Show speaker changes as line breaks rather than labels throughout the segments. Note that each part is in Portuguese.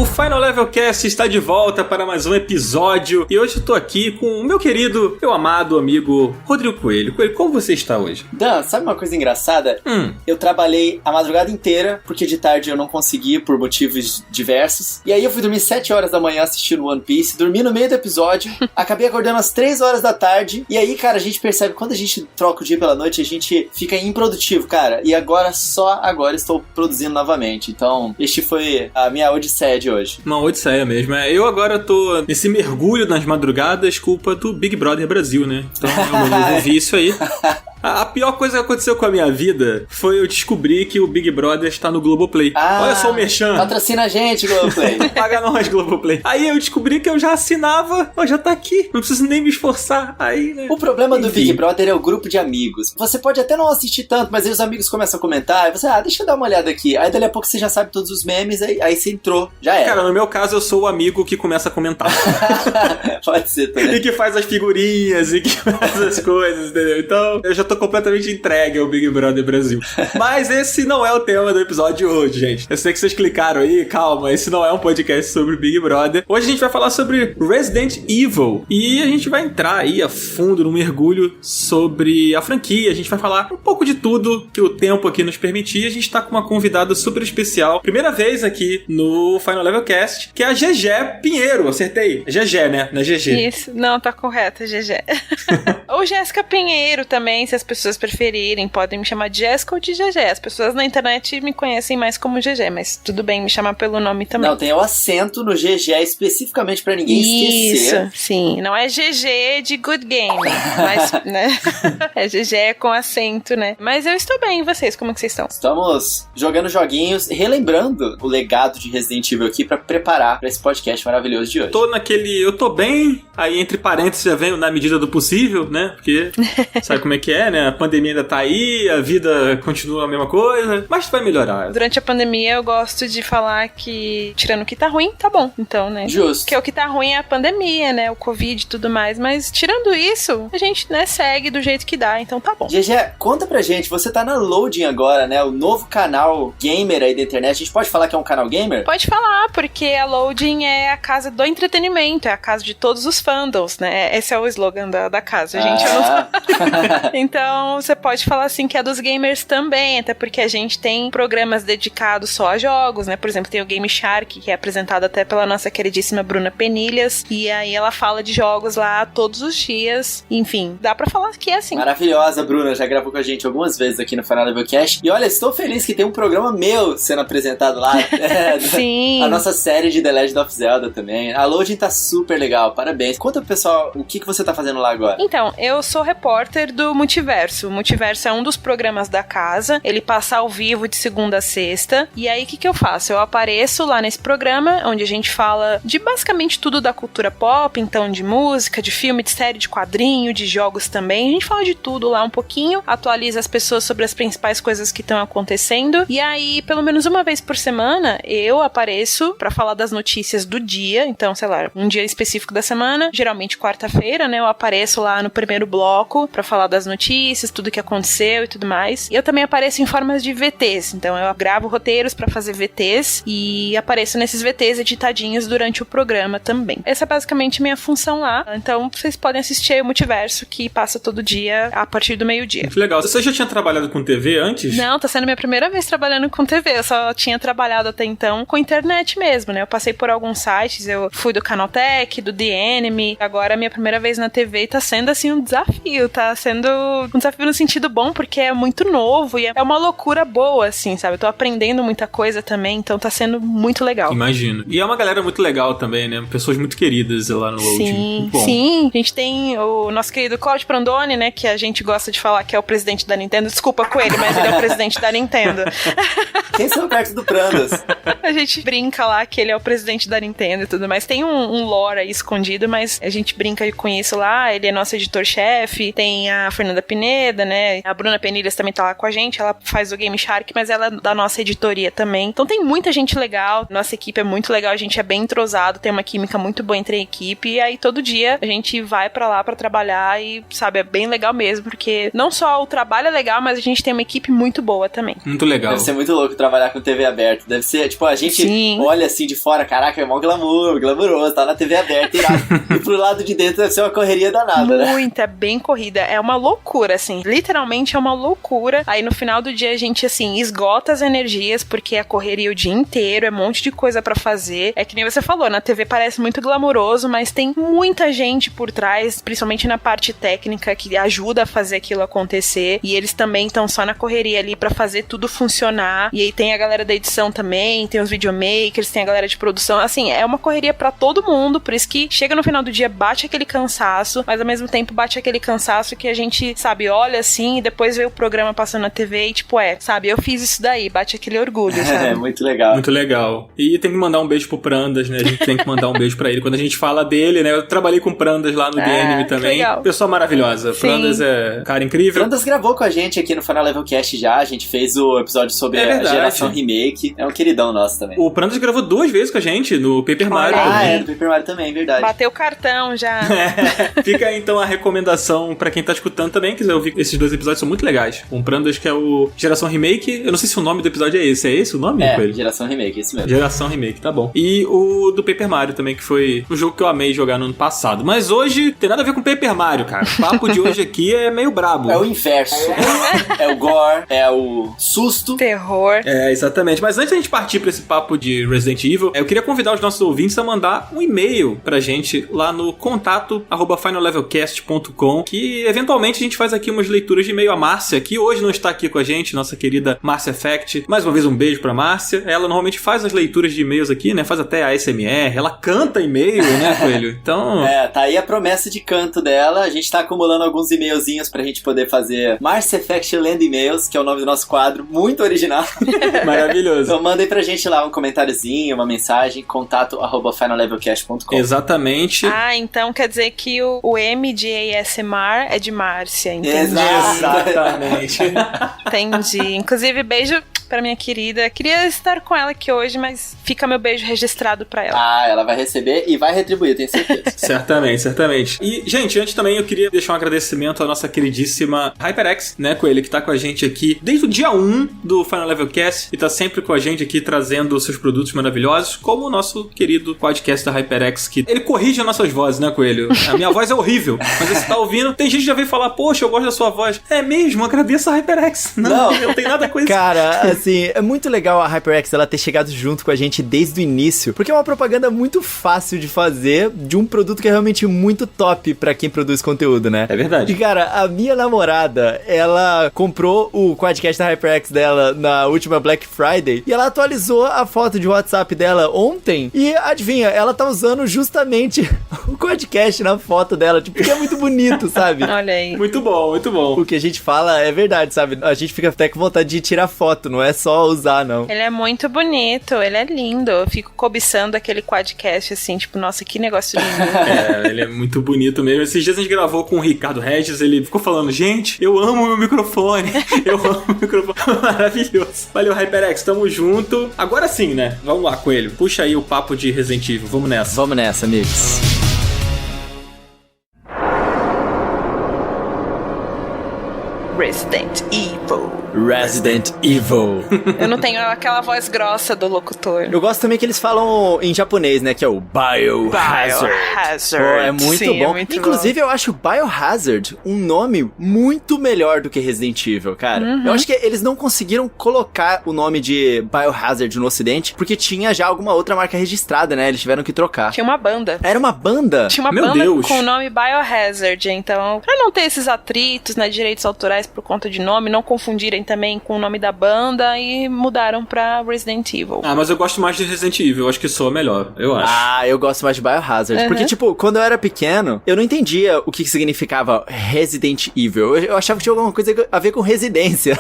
O Final Level Cast está de volta para mais um episódio e hoje eu tô aqui com o meu querido, meu amado amigo Rodrigo Coelho. Coelho, como você está hoje?
Dan, sabe uma coisa engraçada? Eu trabalhei a madrugada inteira, porque de tarde eu não consegui por motivos diversos. E aí eu fui dormir 7 horas da manhã assistindo One Piece, dormi no meio do episódio, acabei acordando às 3 horas da tarde. E aí, cara, a gente percebe, quando a gente troca o dia pela noite, a gente fica improdutivo, cara. E agora, só agora estou produzindo novamente. Então, este foi a minha odisseia de hoje.
Uma odisseia mesmo. Eu agora tô nesse mergulho nas madrugadas, culpa do Big Brother Brasil, né? Então eu ouvi isso aí. A pior coisa que aconteceu com a minha vida foi eu descobrir que o Big Brother está no Globoplay. Olha só o merchan.
Patrocina a gente, Globoplay.
Paga nós, Globoplay. Aí eu descobri que eu já assinava, já tá aqui. Não preciso nem me esforçar. Aí, né?
O problema do Big Brother é o grupo de amigos. Você pode até não assistir tanto, mas aí os amigos começam a comentar, e você, deixa eu dar uma olhada aqui. Aí dali a pouco você já sabe todos os memes, aí você entrou, já era.
Cara, no meu caso eu sou o amigo que começa a comentar.
Pode ser também.
E que faz as figurinhas, e que faz as coisas, entendeu? Então, eu já tô completamente entregue ao Big Brother Brasil. Mas esse não é o tema do episódio de hoje, gente. Eu sei que vocês clicaram aí, calma, esse não é um podcast sobre Big Brother. Hoje a gente vai falar sobre Resident Evil. E a gente vai entrar aí a fundo no mergulho sobre a franquia. A gente vai falar um pouco de tudo que o tempo aqui nos permitir. A gente tá com uma convidada super especial. Primeira vez aqui no Final Level Cast, que é a GG Pinheiro. Acertei? É GG, né? Não é GG.
Isso. Não, tá correto, GG. Ou Jéssica Pinheiro também, se as pessoas preferirem. Podem me chamar de Jéssica ou de GG. As pessoas na internet me conhecem mais como GG, mas tudo bem me chamar pelo nome também.
Não, tem o acento no GG especificamente pra ninguém esquecer.
Isso, sim. Não é GG de Good Game, mas, né? É GG com acento, né? Mas eu estou bem, e vocês? Como que vocês estão?
Estamos jogando joguinhos, relembrando o legado de Resident Evil aqui pra preparar pra esse podcast maravilhoso de hoje.
Eu tô bem, aí entre parênteses já vem na medida do possível, né? Porque sabe como é que é, né? A pandemia ainda tá aí, a vida continua a mesma coisa, mas vai melhorar.
Durante a pandemia eu gosto de falar que, tirando o que tá ruim, tá bom. Então, né?
Justo.
Porque o que tá ruim é a pandemia, né? O Covid e tudo mais, mas tirando isso, a gente, né, segue do jeito que dá, então tá bom.
GG, conta pra gente, você tá na Loading agora, né? O novo canal gamer aí da internet. A gente pode falar que é um canal gamer?
Pode falar, porque a Loading é a casa do entretenimento, é a casa de todos os fandoms, né? Esse é o slogan da casa, gente. Eu não... Então, você pode falar assim que é dos gamers também, até porque a gente tem programas dedicados só a jogos, né? Por exemplo, tem o Game Shark, que é apresentado até pela nossa queridíssima Bruna Penilhas, e aí ela fala de jogos lá todos os dias. Enfim, dá pra falar que é assim.
Maravilhosa, Bruna, já gravou com a gente algumas vezes aqui no Final Level Cast. E olha, estou feliz que tem um programa meu sendo apresentado lá.
Sim.
A nossa série de The Legend of Zelda também. A Loading tá super legal, parabéns. Conta pro pessoal o que você tá fazendo lá agora.
Então, eu sou repórter do Multiverso. O Multiverso é um dos programas da casa. Ele passa ao vivo de segunda a sexta. E aí, o que eu faço? Eu apareço lá nesse programa, onde a gente fala de basicamente tudo da cultura pop, então de música, de filme, de série, de quadrinho, de jogos também. A gente fala de tudo lá um pouquinho, atualiza as pessoas sobre as principais coisas que estão acontecendo. E aí, pelo menos uma vez por semana, eu apareço pra falar das notícias do dia. Então, sei lá, um dia específico da semana, geralmente quarta-feira, né? Eu apareço lá no primeiro bloco pra falar das notícias, tudo que aconteceu e tudo mais. E eu também apareço em formas de VTs. Então, eu gravo roteiros pra fazer VTs e apareço nesses VTs editadinhos durante o programa também. Essa é basicamente minha função lá. Então, vocês podem assistir o Multiverso, que passa todo dia a partir do meio-dia.
Muito legal. Você já tinha trabalhado com TV antes?
Não, tá sendo minha primeira vez trabalhando com TV. Eu só tinha trabalhado até então com internet mesmo, né? Eu passei por alguns sites, eu fui do Canaltech, do The Enemy. Agora, a minha primeira vez na TV tá sendo, assim, um desafio. Tá sendo um desafio no sentido bom, porque é muito novo e é uma loucura boa, assim, sabe? Eu tô aprendendo muita coisa também, então tá sendo muito legal.
Imagino. E é uma galera muito legal também, né? Pessoas muito queridas lá no Loading.
Sim, sim. A gente tem o nosso querido Claudio Prandoni, né? Que a gente gosta de falar que é o presidente da Nintendo. Desculpa com ele, mas ele é o presidente da Nintendo.
Quem são perto do Prandas?
A gente brinca lá que ele é o presidente da Nintendo e tudo mais. Tem um lore aí escondido, mas a gente brinca com isso lá. Ele é nosso editor-chefe. Tem a Fernanda Pineda, né? A Bruna Penilhas também tá lá com a gente, ela faz o Game Shark, mas ela é da nossa editoria também. Então tem muita gente legal, nossa equipe é muito legal, a gente é bem entrosado, tem uma química muito boa entre a equipe, e aí todo dia a gente vai pra lá pra trabalhar e, sabe, é bem legal mesmo, porque não só o trabalho é legal, mas a gente tem uma equipe muito boa também.
Muito legal.
Deve ser muito louco trabalhar com TV aberta. Deve ser, tipo, a gente olha assim de fora, caraca, é mó glamouroso, tá na TV aberta, irado. E pro lado de dentro deve ser uma correria danada, né?
Muita, é bem corrida. É uma loucura, assim. Literalmente é uma loucura. Aí no final do dia a gente, assim, esgota as energias, porque é correria o dia inteiro, é um monte de coisa pra fazer. É que nem você falou, na TV parece muito glamouroso, mas tem muita gente por trás, principalmente na parte técnica, que ajuda a fazer aquilo acontecer. E eles também estão só na correria ali pra fazer tudo funcionar. E aí tem a galera da edição também, tem os videomakers, tem a galera de produção. Assim, é uma correria pra todo mundo, por isso que chega no final do dia, bate aquele cansaço, mas ao mesmo tempo bate aquele cansaço que a gente, sabe, olha assim e depois vê o programa passando na TV e tipo, sabe, eu fiz isso daí, bate aquele orgulho, sabe?
É, muito legal.
Muito legal. E tem que mandar um beijo pro Prandas, né? A gente tem que mandar um beijo pra ele. Quando a gente fala dele, né? Eu trabalhei com Prandas lá no DNM também.
Legal.
Pessoa maravilhosa.
Sim.
Prandas é um cara incrível.
Prandas gravou com a gente aqui no Final Level Cast já, a gente fez o episódio sobre a geração remake. É um queridão nosso também.
O Prandas gravou 2 vezes com a gente no Paper Mario.
No Paper Mario também, verdade.
Bateu o cartão já.
Fica aí então a recomendação pra quem tá escutando também, quiser ouvir esses 2 episódios, são muito legais. Um Prandas que é o Geração Remake, eu não sei se o nome do episódio é esse. É esse o nome?
Geração Remake, esse mesmo.
Geração Remake, tá bom. E o do Paper Mario também, que foi um jogo que eu amei jogar no ano passado. Mas hoje tem nada a ver com Paper Mario, cara. O papo de hoje aqui é meio brabo.
É o inverso. É o gore, é o susto.
Terror.
É, exatamente. Mas antes da gente partir pra esse papo de Resident Evil, eu queria convidar os nossos ouvintes a mandar um e-mail pra gente lá no contato@finallevelcast.com, que eventualmente a gente faz aqui umas leituras de e-mail. A Márcia, que hoje não está aqui com a gente, nossa querida Márcia Effect. Mais uma vez um beijo pra Márcia. Ela normalmente faz as leituras de e-mails aqui, né? Faz até a ASMR, ela canta e-mail, né, Coelho? Então...
tá aí a promessa de canto dela. A gente tá acumulando alguns e-mailzinhos pra gente poder fazer Márcia Effect Lendo E-mails, que é o nome do nosso quadro, muito original.
Maravilhoso.
Então mandem pra gente lá um comentáriozinho, uma mensagem, contato@finallevelcast.com.
Exatamente.
Então quer dizer que o M de ASMR é de Márcia, entendi.
Exatamente.
Entendi. Inclusive, beijo pra minha querida. Queria estar com ela aqui hoje, mas fica meu beijo registrado pra ela.
Ela vai receber e vai retribuir, tenho certeza.
Certamente. E, gente, antes também eu queria deixar um agradecimento à nossa queridíssima HyperX, né, Coelho, que tá com a gente aqui desde o dia 1 do Final Level Cast e tá sempre com a gente aqui trazendo os seus produtos maravilhosos, como o nosso querido podcast da HyperX, que ele corrige as nossas vozes, né, Coelho? A minha voz é horrível, mas você tá ouvindo, tem gente que já veio falar, poxa, eu gosto da sua voz. É mesmo? Agradeço a HyperX. Não tem nada com isso.
Cara, assim, é muito legal a HyperX ela ter chegado junto com a gente desde o início, porque é uma propaganda muito fácil de fazer de um produto que é realmente muito top pra quem produz conteúdo, né?
É verdade.
E, cara, a minha namorada, ela comprou o quadcast da HyperX dela na última Black Friday e ela atualizou a foto de WhatsApp dela ontem e, adivinha, ela tá usando justamente o quadcast na foto dela, tipo, porque é muito bonito, sabe?
Olha aí.
Muito bom.
O que a gente fala é verdade, sabe? A gente fica até com vontade de tirar foto, não é só usar, não.
Ele é muito bonito, ele é lindo. Eu fico cobiçando aquele quadcast, assim, tipo, nossa, que negócio lindo.
Ele é muito bonito mesmo. Esses dias a gente gravou com o Ricardo Regis, ele ficou falando, gente, eu amo o meu microfone. Maravilhoso. Valeu, HyperX, tamo junto. Agora sim, né? Vamos lá, Coelho. Puxa aí o papo de Resident Evil. Vamos nessa,
amigos.
Resident
Evil.
Eu não tenho aquela voz grossa do locutor.
Eu gosto também que eles falam em japonês, né? Que é o Biohazard. É muito
Sim,
bom.
É muito
Inclusive,
bom.
eu acho Biohazard um nome muito melhor do que Resident Evil, cara. Eu acho que eles não conseguiram colocar o nome de Biohazard no ocidente, porque tinha já alguma outra marca registrada, né? Eles tiveram que trocar.
Tinha uma banda.
Era uma banda?
Tinha uma
Meu
banda
Deus.
com o nome Biohazard, então, pra não ter esses atritos, né, direitos autorais por conta de nome, não confundirem também com o nome da banda, e mudaram pra Resident Evil.
mas eu gosto mais de Resident Evil, eu acho que soa melhor, eu acho.
Eu gosto mais de Biohazard. Porque, tipo, quando eu era pequeno, eu não entendia o que significava Resident Evil. Eu achava que tinha alguma coisa a ver com residência,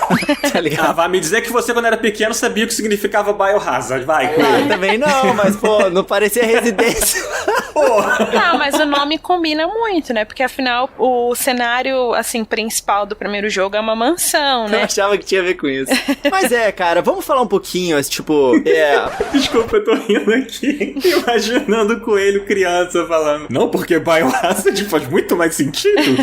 tá ligado?
Vai me dizer que você, quando era pequeno, sabia o que significava Biohazard, vai.
Também não, mas, pô, não parecia residência.
Não, mas o nome combina muito, né? Porque afinal o cenário, assim, principal do primeiro jogo é uma mansão, né?
Eu achava que tinha a ver com isso. Mas cara, vamos falar um pouquinho, tipo,
Desculpa, eu tô rindo aqui, imaginando o coelho criança falando. Não, porque Biohazard faz muito mais sentido.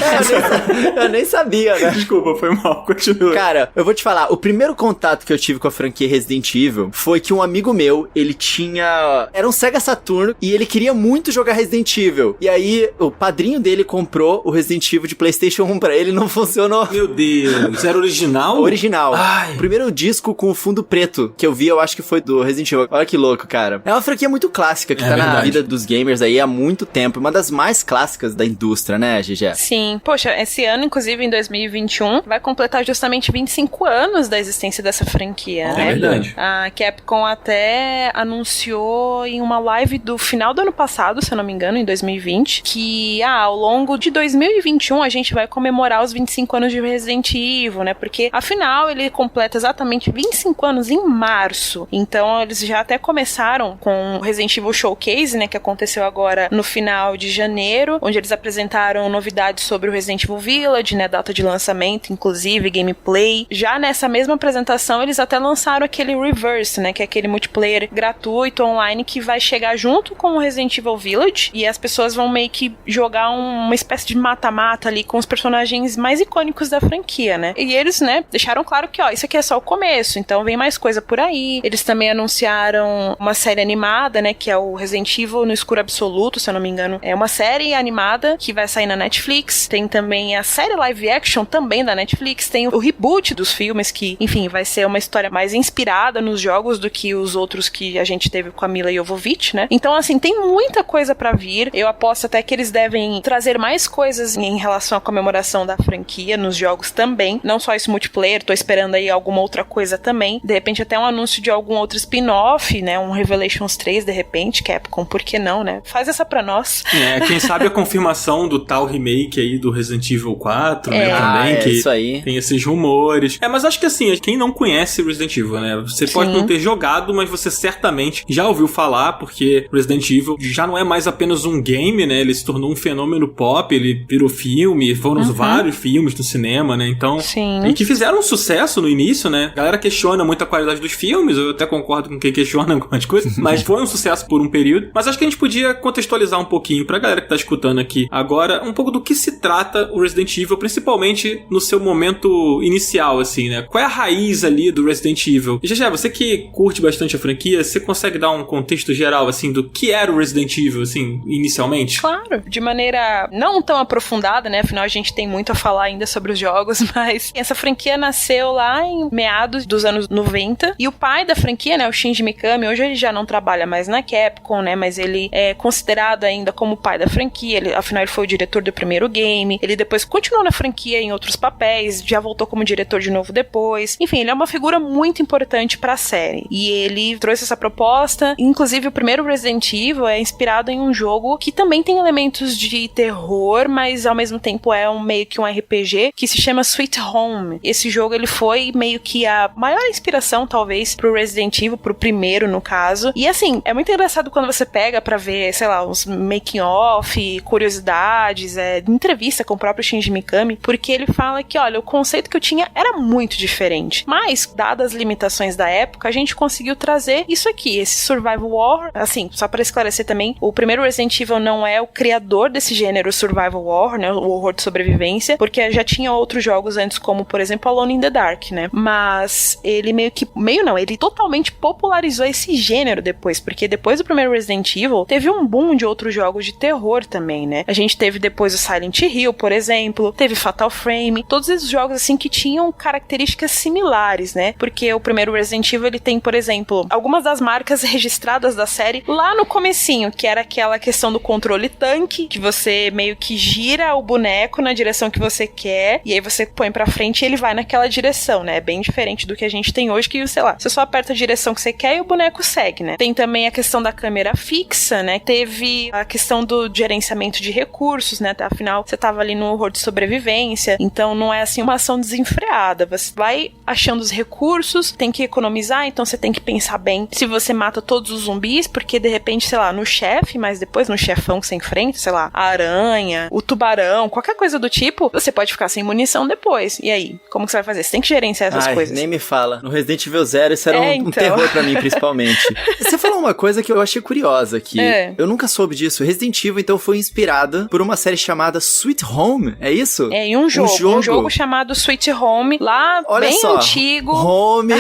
Eu nem sabia, né?
Desculpa, foi mal, continua.
Cara, eu vou te falar, o primeiro contato que eu tive com a franquia Resident Evil foi que um amigo meu, ele tinha... Era um Sega Saturn e ele queria muito jogar Resident Evil. E aí, o padrinho dele comprou o Resident Evil de PlayStation 1 pra ele, não funcionou.
Meu Deus, era original?
Original.
Ai.
O primeiro disco com o fundo preto que eu vi, eu acho que foi do Resident Evil. Olha que louco, cara. É uma franquia muito clássica que tá
verdade.
na vida dos gamers aí há muito tempo. Uma das mais clássicas da indústria, né, GG?
Sim. Poxa, esse ano, inclusive, em 2021, vai completar justamente 25 anos da existência dessa franquia, né?
É verdade.
A Capcom até anunciou em uma live do final do ano passado, se eu não me engano, em 2020, que ao longo de 2021 a gente vai comemorar os 25 anos de Resident Evil, né? Porque, afinal, ele completa exatamente 25 anos em março. Então, eles já até começaram com o Resident Evil Showcase, né? Que aconteceu agora no final de janeiro, onde eles apresentaram novidades sobre o Resident Evil Village, né? Data de lançamento, inclusive, gameplay. Já nessa mesma apresentação, eles até lançaram aquele Reverse, né? Que é aquele multiplayer gratuito online que vai chegar junto com o Resident Evil Village e as pessoas vão meio que jogar uma espécie de mata-mata ali com os personagens mais icônicos da franquia, né? E eles, né, deixaram claro que, ó, isso aqui é só o começo, então vem mais coisa por aí. Eles também anunciaram uma série animada, né, que é o Resident Evil no Escuro Absoluto, se eu não me engano. É uma série animada que vai sair na Netflix. Tem também a série live action também da Netflix. Tem o reboot dos filmes que, enfim, vai ser uma história mais inspirada nos jogos do que os outros que a gente teve com a Mila Jovovich, né? Então, assim, tem muita coisa pra vir. Eu aposto até que eles devem trazer mais coisas em relação à comemoração da franquia nos jogos também. Não só esse multiplayer, tô esperando aí alguma outra coisa também. De repente até um anúncio de algum outro spin-off, né? Um Revelations 3, de repente, Capcom, por que não, né? Faz essa pra nós.
Quem sabe a confirmação do tal remake aí do Resident Evil 4, né, também, que
isso aí.
tem esses rumores. Mas acho que assim, quem não conhece Resident Evil, né, você pode não ter jogado, mas você certamente já ouviu falar, porque Resident Evil já não é mais apenas um game, né, ele se tornou um fenômeno pop, ele virou filme, foram vários filmes no cinema, né, então...
Sim.
E que fizeram um sucesso no início, né, a galera questiona muito a qualidade dos filmes, eu até concordo com quem questiona algumas coisas, mas foi um sucesso por um período, mas acho que a gente podia contextualizar um pouquinho pra galera que tá escutando aqui agora, um pouco do que se trata o Resident Evil, principalmente no seu momento inicial, assim, né, qual é a raiz ali do Resident Evil? E já, você que curte bastante a franquia, você consegue dar um contexto geral, assim, do que era o Resident Evil, assim, inicialmente?
Claro, de maneira não tão aprofundada, né? Afinal, a gente tem muito a falar ainda sobre os jogos, mas essa franquia nasceu lá em meados dos anos 90, e o pai da franquia, né, o Shinji Mikami, hoje ele já não trabalha mais na Capcom, né, mas ele é considerado ainda como o pai da franquia, afinal ele foi o diretor do primeiro game, ele depois continuou na franquia em outros papéis, já voltou como diretor de novo depois, enfim, ele é uma figura muito importante pra série, e ele trouxe essa proposta, inclusive o primeiro Resident Evil é inspirado em um jogo que também tem elementos de terror, mas ao mesmo tempo é meio que um RPG, que se chama Sweet Home. Esse jogo, ele foi meio que a maior inspiração, talvez, pro Resident Evil, pro primeiro, no caso, e assim, é muito engraçado quando você pega pra ver, sei lá, uns making-off, curiosidades, entrevista com o próprio Shinji Mikami, porque ele fala que, olha, o conceito que eu tinha era muito diferente, mas, dadas as limitações da época, a gente conseguiu trazer isso aqui, esse survival horror, assim, só pra esclarecer também, o primeiro Resident Evil não é o criador desse gênero survival horror, né, o horror de sobrevivência, porque já tinha outros jogos antes, como, por exemplo, Alone in the Dark, né, mas ele ele totalmente popularizou esse gênero depois, porque depois do primeiro Resident Evil, teve um boom de outros jogos de terror também, né, a gente teve depois o Silent Hill, por exemplo, teve Fatal Frame, todos esses jogos, assim, que tinham características similares, né, porque o primeiro Resident Evil, ele tem, por exemplo, algumas das marcas registradas da série lá no comecinho, que era aquela questão do controle tanque, que você meio que gira o boneco na direção que você quer, e aí você põe pra frente e ele vai naquela direção, né, é bem diferente do que a gente tem hoje, que, sei lá, você só aperta a direção que você quer e o boneco segue, né. Tem também a questão da câmera fixa, né, teve a questão do gerenciamento de recursos, né, afinal, você tava ali no horror de sobrevivência, então não é assim uma ação desenfreada, você vai achando os recursos, tem que economizar, então você tem que pensar bem se você mata todos os zumbis, porque de repente, sei lá, no chefe pouquinho mais depois, no chefão que você enfrenta, sei lá, a aranha, o tubarão, qualquer coisa do tipo, você pode ficar sem munição depois. E aí? Como que você vai fazer? Você tem que gerenciar essas coisas.
Nem me fala. No Resident Evil 0 isso era um terror pra mim, principalmente. Você falou uma coisa que eu achei curiosa aqui. Eu nunca soube disso. Resident Evil, então, foi inspirada por uma série chamada Sweet Home, é isso?
É, em um jogo chamado Sweet Home, lá
olha
bem
só,
antigo.
Home,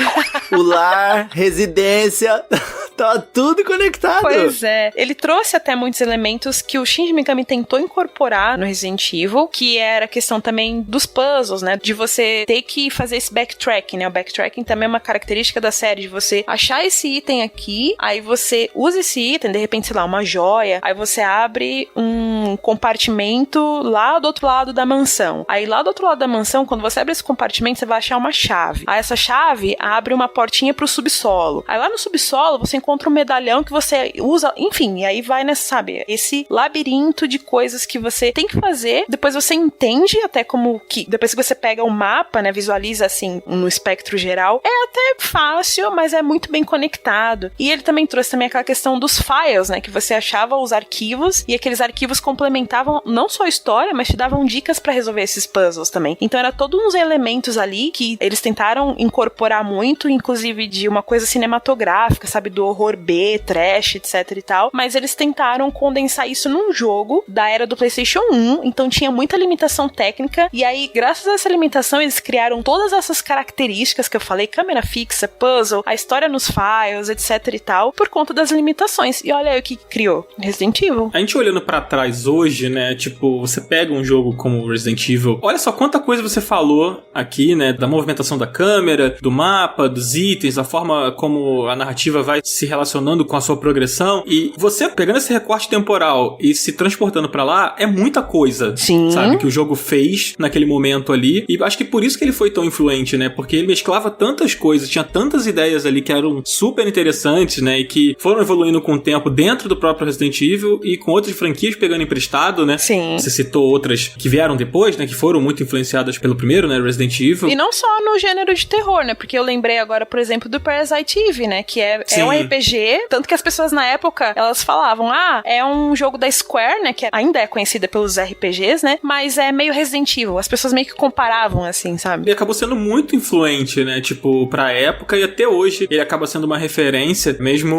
o lar, residência, tá tudo conectado.
Pois é. Ele trouxe até muitos elementos que o Shinji Mikami tentou incorporar no Resident Evil, que era a questão também dos puzzles, né? De você ter que fazer esse backtracking, né? O backtracking também é uma característica da série, de você achar esse item aqui, aí você usa esse item, de repente, sei lá, uma joia, aí você abre um compartimento lá do outro lado da mansão. Aí lá do outro lado da mansão, quando você abre esse compartimento, você vai achar uma chave. Aí essa chave abre uma portinha pro subsolo. Aí lá no subsolo, você encontra um medalhão que você usa, enfim, e aí vai nessa, sabe, esse labirinto de coisas que você tem que fazer, depois você entende até como que, depois que você pega o mapa, né, visualiza assim, no espectro geral, é até fácil, mas é muito bem conectado. E ele também trouxe também aquela questão dos files, né, que você achava os arquivos, e aqueles arquivos complementavam não só a história, mas te davam dicas pra resolver esses puzzles também. Então era todos uns elementos ali que eles tentaram incorporar muito, inclusive de uma coisa cinematográfica, sabe, do horror B, trash, etc e tal, mas eles tentaram condensar isso num jogo da era do PlayStation 1, então tinha muita limitação técnica, e aí, graças a essa limitação, eles criaram todas essas características que eu falei, câmera fixa, puzzle, a história nos files, etc e tal, por conta das limitações. E olha aí o que criou Resident Evil.
A gente olhando pra trás hoje, né, tipo, você pega um jogo como Resident Evil, olha só quanta coisa você falou aqui, né, da movimentação da câmera, do mapa, dos itens, da forma como a narrativa vai se relacionando com a sua progressão, e você pegando esse recorte temporal e se transportando pra lá, é muita coisa.
Sim.
Sabe, que o jogo fez naquele momento ali, e acho que por isso que ele foi tão influente, né, porque ele mesclava tantas coisas, tinha tantas ideias ali que eram super interessantes, né, e que foram evoluindo com o tempo dentro do próprio Resident Evil e com outras franquias pegando emprestado, né.
Sim.
Você citou outras que vieram depois, né, que foram muito influenciadas pelo primeiro, né, Resident Evil.
E não só no gênero de terror, né, porque eu lembrei agora, por exemplo, do Parasite Eve, né, que é um RPG, tanto que as pessoas na época, elas falavam, é um jogo da Square, né, que ainda é conhecida pelos RPGs, né, mas é meio Resident Evil, as pessoas meio que comparavam, assim, sabe?
Ele acabou sendo muito influente, né, tipo, pra época, e até hoje ele acaba sendo uma referência, mesmo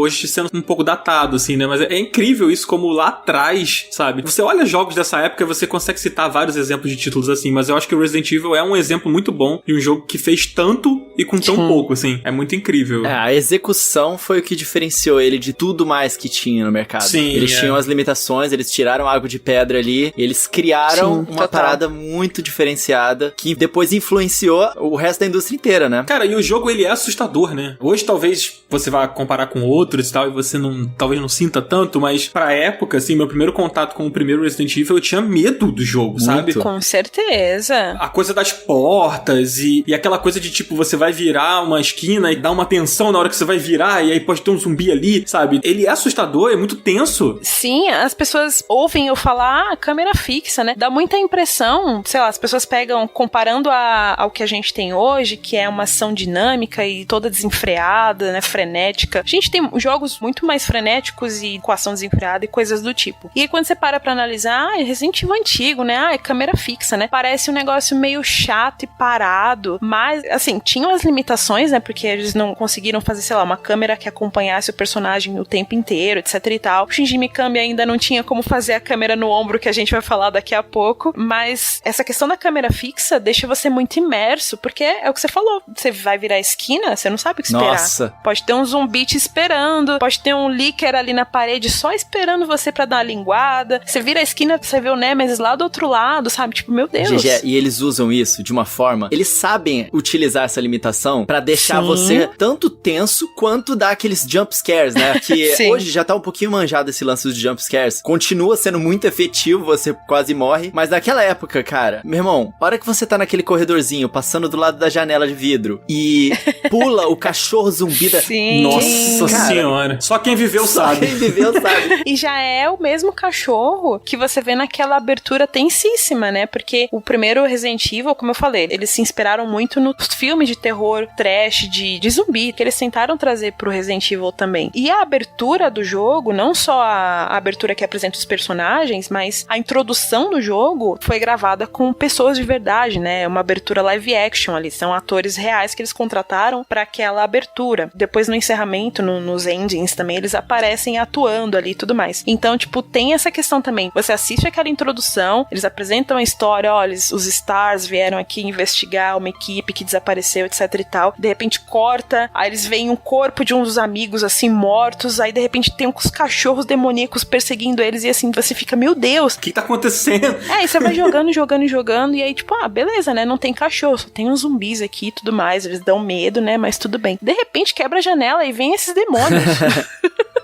hoje sendo um pouco datado, assim, né, mas é incrível isso como lá atrás, sabe? Você olha jogos dessa época, você consegue citar vários exemplos de títulos assim, mas eu acho que o Resident Evil é um exemplo muito bom de um jogo que fez tanto e com tão pouco, assim. É muito incrível.
A execução foi o que diferenciou ele de tudo mais que tinha no mercado.
Sim,
eles tinham as limitações, eles tiraram água de pedra ali, eles criaram uma parada muito diferenciada que depois influenciou o resto da indústria inteira, né?
Cara, e o jogo, ele é assustador, né? Hoje, talvez, você vá comparar com outros e tal, e você talvez não sinta tanto, mas pra época, assim, meu primeiro contato com o primeiro Resident Evil, eu tinha medo do jogo,
muito.
Sabe?
Com certeza.
A coisa das portas e aquela coisa de, tipo, você vai virar uma esquina e dá uma tensão na hora que você vai virar, e aí pode ter um zumbi ali, sabe? Ele é assustador, é muito tenso.
Sim, as pessoas ouvem eu falar, câmera fixa, né? Dá muita impressão, sei lá, as pessoas pegam, comparando ao que a gente tem hoje, que é uma ação dinâmica e toda desenfreada, né? Frenética. A gente tem jogos muito mais frenéticos e com ação desenfreada e coisas do tipo. E aí quando você para pra analisar, é Resident Evil antigo, né? É câmera fixa, né? Parece um negócio meio chato e parado, mas, assim, tinham as limitações, né? Porque eles não conseguiram fazer, sei lá, uma câmera que acompanhasse o personagem o tempo inteiro, etc e tal. O Shinji Mikami ainda não tinha como fazer a câmera no ombro, que a gente vai falar daqui a pouco, mas essa questão da câmera fixa deixa você muito imerso, porque é o que você falou, você vai virar a esquina, você não sabe o que esperar.
Nossa.
Pode ter um zumbi te esperando, pode ter um Licker ali na parede só esperando você pra dar uma linguada, você vira a esquina, você vê o Nemesis lá do outro lado, sabe? Tipo, meu Deus.
GG, e eles usam isso de uma forma, eles sabem utilizar essa limitação pra deixar você tanto tenso quanto dar aqueles jump scares, né? Que hoje já tá um pouquinho manjado esse lance dos jump scares. Continua sendo muito efetivo, você quase morre, mas naquela época, cara, meu irmão, a hora que você tá naquele corredorzinho, passando do lado da janela de vidro e pula o cachorro zumbi da...
Nossa senhora. Só quem viveu sabe.
Quem viveu sabe.
E já é o mesmo cachorro que você vê naquela abertura tensíssima, né? Porque o primeiro Resident Evil, como eu falei, eles se inspiraram muito nos filmes de terror trash de zumbi, que eles tentaram trazer pro Resident Evil também. E a abertura do jogo, não só a abertura que apresenta os personagens, mas a introdução do jogo foi gravada com pessoas de verdade, né? Uma abertura live action ali, são atores reais que eles contrataram pra aquela abertura. Depois no encerramento, nos endings também, eles aparecem atuando ali e tudo mais. Então, tipo, tem essa questão também. Você assiste aquela introdução, eles apresentam a história, olha, os Stars vieram aqui investigar uma equipe que desapareceu, etc e tal. De repente corta, aí eles veem um corpo de um dos amigos, assim, mortos, aí de repente tem uns cachorros demoníacos perseguindo eles e assim, você fica, meu Deus,
o que tá acontecendo?
E você vai jogando, e aí tipo, beleza, né, não tem cachorro, só tem uns zumbis aqui e tudo mais, eles dão medo, né, mas tudo bem. De repente quebra a janela e vem esses demônios.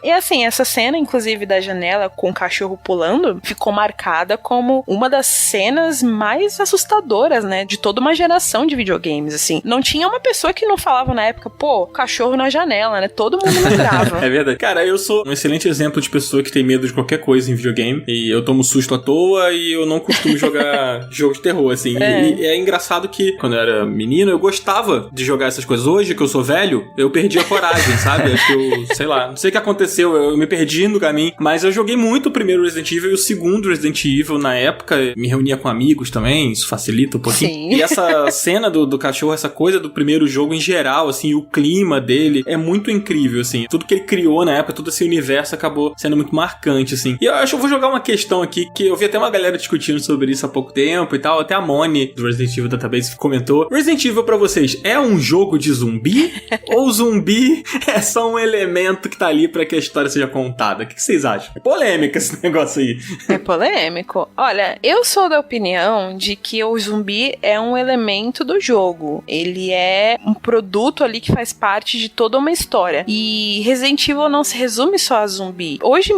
E assim, essa cena, inclusive, da janela com o cachorro pulando, ficou marcada como uma das cenas mais assustadoras, né, de toda uma geração de videogames, assim. Não tinha uma pessoa que não falava na época, pô, cachorro na janela, né, todo mundo lembrava.
É verdade. Cara, eu sou um excelente exemplo de pessoa que tem medo de qualquer coisa em videogame, e eu tomo susto à toa e eu não costumo jogar jogo de terror, assim. E é engraçado que, quando eu era menino, eu gostava de jogar essas coisas. Hoje, que eu sou velho, eu perdi a coragem, sabe? Acho que eu, sei lá, não sei o que aconteceu, eu me perdi no caminho, mas eu joguei muito o primeiro Resident Evil e o segundo Resident Evil na época, me reunia com amigos também, isso facilita um pouquinho.
Sim.
E essa cena do cachorro, essa coisa do primeiro jogo em geral, assim, o clima dele é muito incrível, assim. Tudo que ele criou na época, todo esse universo acabou sendo muito marcante, assim. E eu acho que eu vou jogar uma questão aqui, que eu vi até uma galera discutindo sobre isso há pouco tempo e tal, até a Moni do Resident Evil Database comentou. Resident Evil pra vocês é um jogo de zumbi? Ou zumbi é só um elemento que tá ali pra que a história seja contada? O que vocês acham? É polêmica esse negócio aí.
É polêmico. Olha, eu sou da opinião de que o zumbi é um elemento do jogo. Ele é um produto ali que faz parte de toda uma história. E Resident Evil não se resume só a zumbi. Hoje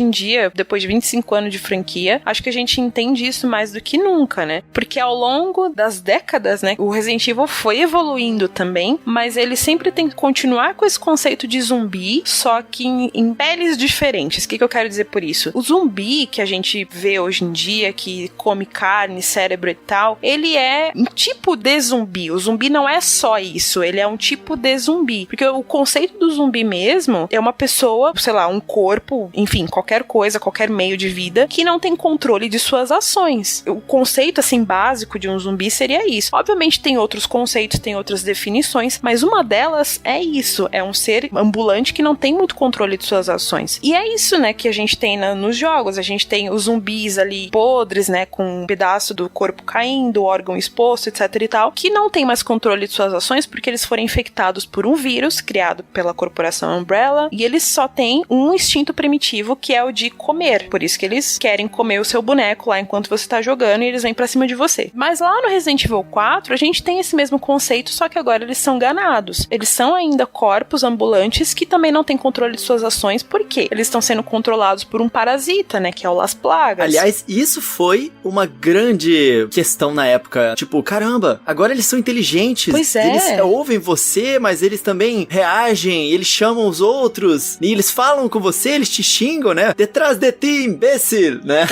em dia, depois de 25 anos de franquia, acho que a gente entende isso mais do que nunca, né? Porque ao longo das décadas, né, o Resident Evil foi evoluindo também, mas ele sempre tem que continuar com esse conceito de zumbi, só que em peles diferentes. O que eu quero dizer por isso? O zumbi que a gente vê hoje em dia, que come carne, cérebro e tal, ele é um tipo de zumbi. O zumbi não é só isso, ele é um tipo de zumbi. Porque o conceito do zumbi mesmo é uma pessoa, sei lá, um corpo, enfim, qualquer coisa, qualquer meio de vida, que não tem controle de suas ações. O conceito, assim, básico de um zumbi seria isso. Obviamente tem outros conceitos, tem outras definições, mas uma delas é isso, é um ser ambulante que não tem muito controle de suas ações. E é isso, né, que a gente tem nos jogos. A gente tem os zumbis ali podres, né, com um pedaço do corpo caindo, órgão exposto, etc e tal, que não tem mais controle de suas ações porque eles foram infectados por um vírus criado pela corporação Umbrella, e eles só têm um instinto primitivo, que é o de comer. Por isso que eles querem comer o seu boneco lá enquanto você tá jogando, e eles vêm pra cima de você. Mas lá no Resident Evil 4, a gente tem esse mesmo conceito, só que agora eles são ganados. Eles são ainda corpos ambulantes que também não têm controle de suas ações, porque eles estão sendo controlados por um parasita, né, que é o Las Plagas.
Aliás, isso foi uma grande questão na época. Tipo, caramba, agora eles são inteligentes.
Pois é.
Eles ouvem você, mas eles também reagem, eles chamam os outros, e eles falam com você, eles te xingam, né? Detrás de ti, imbecil, né?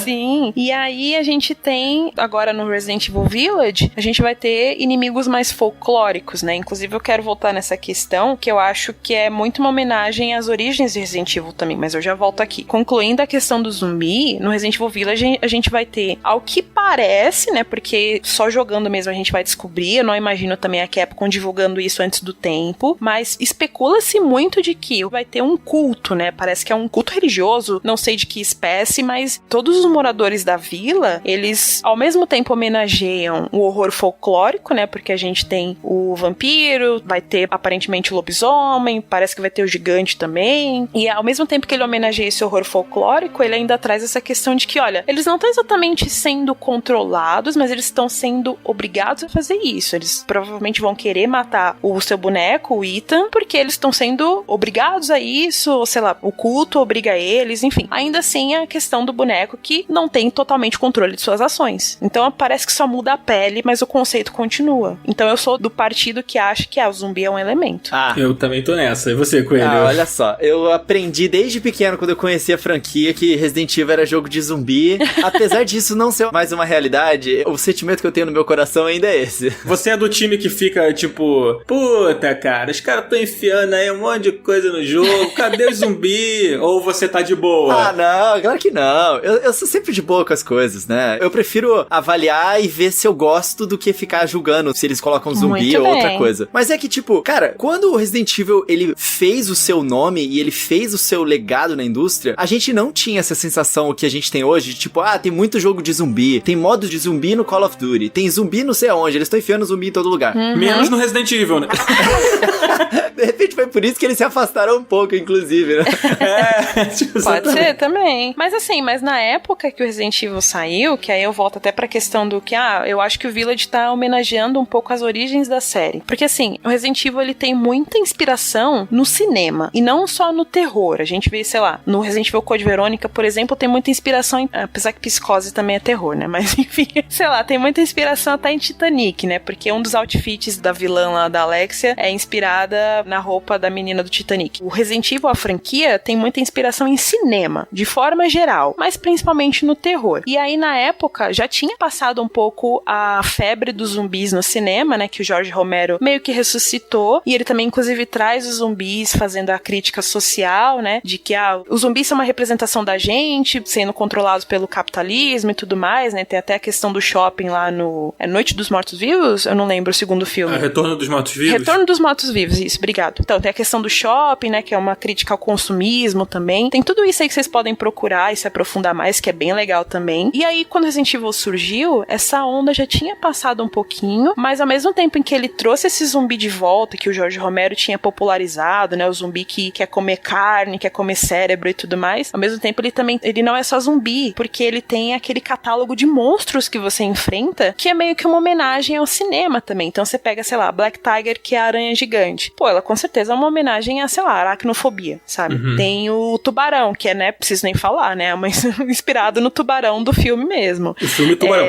Sim. E aí a gente tem, agora no Resident Evil Village, a gente vai ter inimigos mais folclóricos, né? Inclusive eu quero voltar nessa questão, que eu acho que é muito uma homenagem às origens de Resident Evil também, mas eu já volto aqui. Concluindo a questão do zumbi, no Resident Evil Village a gente vai ter, ao que parece, né? Porque só jogando mesmo a gente vai descobrir, eu não imagino também a Capcom divulgando isso antes do tempo, mas especula-se muito de que vai ter um culto, né? Parece que é um culto religioso, não sei de que espécie, mas todos os moradores da vila, eles ao mesmo tempo homenageiam o horror folclórico, né? Porque a gente tem o vampiro, vai ter aparentemente o lobisomem, parece que vai ter o gigante também, e ao mesmo tempo que ele homenageia esse horror folclórico, ele ainda traz essa questão de que, olha, eles não estão exatamente sendo controlados, mas eles estão sendo obrigados a fazer isso. Eles provavelmente vão querer matar o seu boneco, o Ethan, porque eles estão sendo obrigados a isso, ou sei lá, o culto obriga eles, enfim. Ainda assim, a questão do boneco que não tem totalmente controle de suas ações. Então, parece que só muda a pele, mas o conceito continua. Então, eu sou do partido que acha que o zumbi é um elemento.
Eu também tô nessa. E você, Coelho?
Olha só, eu aprendi desde pequeno, quando eu conheci a franquia, que Resident Evil era jogo de zumbi. Apesar disso não ser mais uma realidade, o sentimento que eu tenho no meu coração ainda é esse.
Você é do time que fica, tipo, puta, cara, os caras tão enfiando aí um monte de coisa no jogo, cadê o zumbi? Ou você tá de boa?
Ah, não, claro que não. Eu sou sempre de boa com as coisas, né? Eu prefiro avaliar e ver se eu gosto do que ficar julgando se eles colocam zumbi
Muito
ou
bem.
outra coisa. Mas é que, tipo, cara, quando o Resident Evil, ele fez o seu nome e ele fez o seu legado na indústria, a gente não tinha essa sensação que a gente tem hoje, de tipo, tem muito jogo de zumbi, tem modo de zumbi no Call of Duty, tem zumbi não sei aonde, eles estão enfiando zumbi em todo lugar.
Menos no Resident Evil, né?
De repente foi por isso que eles se afastaram um pouco, inclusive, né?
Tipo,
Pode ser também. Mas assim, na época que o Resident Evil saiu, que aí eu volto até pra questão do que, eu acho que o Village tá homenageando um pouco as origens da série. Porque assim, o Resident Evil, ele tem muita inspiração no cinema, e não só no terror. A gente vê, sei lá, no Resident Evil Code Verônica, por exemplo, tem muita inspiração, apesar que Psicose também é terror, né? Mas enfim, sei lá, tem muita inspiração até em Titanic, né? Porque um dos outfits da vilã lá, da Alexia, é inspirada na roupa da menina do Titanic. O Resident Evil, a franquia, tem muita inspiração em cinema, de forma geral, mas principalmente no terror. E aí, na época, já tinha passado um pouco a febre dos zumbis no cinema, né? Que o Jorge Romero meio que ressuscitou, e ele também, inclusive, traz os zumbis fazendo a crítica social, né? De que, os zumbis são uma representação da gente, sendo controlados pelo capitalismo e tudo mais, né? Tem até a questão do shopping lá no... É Noite dos Mortos-Vivos? Eu não lembro o segundo filme.
Retorno dos Mortos-Vivos?
Retorno dos Mortos-Vivos, isso, obrigado. Então, tem a questão do shopping, né? Que é uma crítica ao consumismo também. Tem tudo isso aí que vocês podem procurar e se aprofundar mais, que é bem legal também. E aí, quando Resident Evil surgiu, essa onda já tinha passado um pouquinho, mas ao mesmo tempo em que ele trouxe esse zumbi de volta, que o Jorge Romero tinha popularizado, né? O zumbi que quer comer carne, quer comer cérebro e tudo mais. Ao mesmo tempo, ele não é só zumbi, porque ele tem aquele catálogo de monstros que você enfrenta, que é meio que uma homenagem ao cinema também. Então você pega, sei lá, Black Tiger, que é a aranha gigante. Pô, ela com certeza é uma homenagem a, sei lá, aracnofobia, sabe? Tem o tubarão, que é, né, preciso nem falar, né? Mas inspirado no tubarão do filme mesmo.
O filme Tubarão.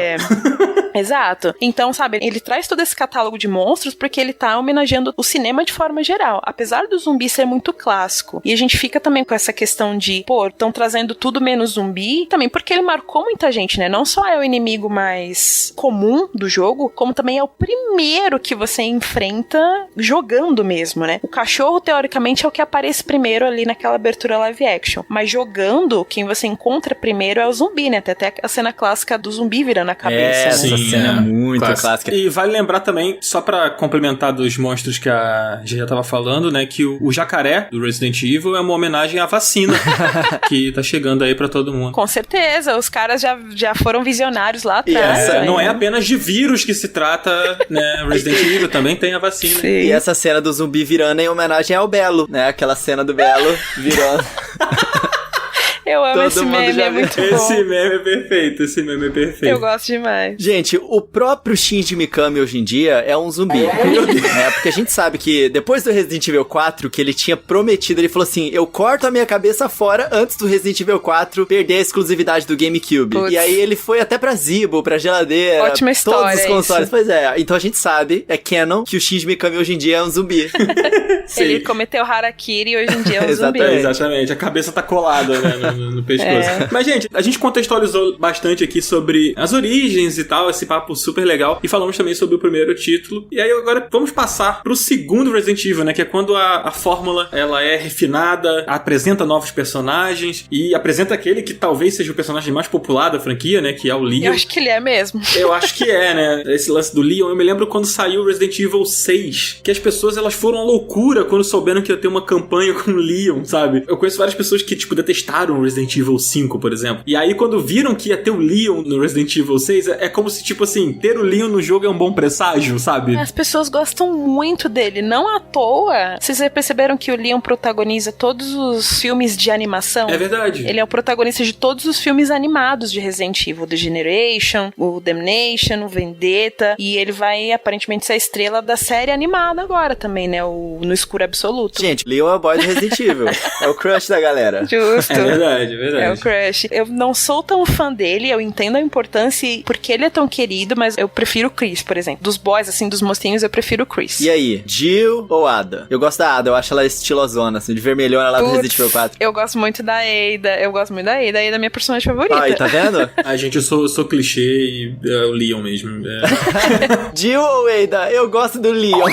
Exato. Então, sabe, ele traz todo esse catálogo de monstros porque ele tá homenageando o cinema de forma geral. Apesar do zumbi ser muito clássico. E a gente fica também com essa questão de, estão trazendo tudo menos zumbi, também porque ele marcou muita gente, né? Não só é o inimigo mais comum do jogo, como também é o primeiro que você enfrenta jogando mesmo, né? O cachorro, teoricamente, é o que aparece primeiro ali naquela abertura live action. Mas jogando, quem você encontra primeiro é o zumbi, né? Tem até a cena clássica do zumbi virando a cabeça.
Essa cena é muito clássica.
E vale lembrar também, só pra complementar dos monstros que a gente já tava falando, né? Que o jacaré do Resident Evil é uma homenagem à vacina que tá chegando aí pra todo mundo.
Com certeza, os caras já foram visionários lá atrás.
Não é apenas de vírus que se trata, né? Resident Evil também tem a vacina.
Sim.
E essa cena do zumbi virando é em homenagem ao Belo, né? Aquela cena do Belo virando.
Eu amo
Todo
esse
mundo
meme,
já
é
viu.
muito
Esse
bom.
meme é perfeito, esse meme é perfeito.
Eu gosto demais.
Gente, o próprio Shinji Mikami hoje em dia é um zumbi. Porque a gente sabe que depois do Resident Evil 4, que ele tinha prometido, ele falou assim, eu corto a minha cabeça fora antes do Resident Evil 4 perder a exclusividade do GameCube.
Putz.
E aí ele foi até pra Zibo, pra geladeira,
Ótima história,
todos os consoles.
isso.
Pois é, então a gente sabe, é canon, que o Shinji Mikami hoje em dia é um zumbi.
Sim.
Ele cometeu harakiri e hoje em dia é um zumbi.
Exatamente, a cabeça tá colada, né, no pescoço. Mas, gente, a gente contextualizou bastante aqui sobre as origens e tal, esse papo super legal, e falamos também sobre o primeiro título. E aí agora vamos passar pro segundo Resident Evil, né, que é quando a fórmula, ela é refinada, apresenta novos personagens, e apresenta aquele que talvez seja o personagem mais popular da franquia, né, que é o Leon.
Eu acho que ele é mesmo.
Eu acho que é, né? Esse lance do Leon. Eu me lembro quando saiu Resident Evil 6, que as pessoas, elas foram à loucura quando souberam que ia ter uma campanha com o Leon, sabe? Eu conheço várias pessoas que, tipo, detestaram Resident Evil 5, por exemplo. E aí, quando viram que ia ter o Leon no Resident Evil 6, é como se, tipo assim, ter o Leon no jogo é um bom presságio, sabe?
As pessoas gostam muito dele. Não à toa. Vocês já perceberam que o Leon protagoniza todos os filmes de animação?
É verdade.
Ele é o protagonista de todos os filmes animados de Resident Evil. The Generation, o Damnation, o Vendetta. E ele vai, aparentemente, ser a estrela da série animada agora também, né? O No Escuro Absoluto.
Gente, Leon é o boy do Resident Evil. É o crush da galera.
Justo.
É verdade, é verdade.
É o Crash. Eu não sou tão fã dele, eu entendo a importância e porque ele é tão querido, mas eu prefiro o Chris, por exemplo. Dos boys, assim, dos mocinhos, eu prefiro o Chris.
E aí, Jill ou Ada? Eu gosto da Ada, eu acho ela estilosona, assim, de vermelhona lá do Resident Evil 4.
Eu gosto muito da Ada, A Ada é a minha personagem favorita.
Aí, tá vendo?
Gente, eu sou clichê e é o Leon mesmo.
Jill ou Ada? Eu gosto do Leon.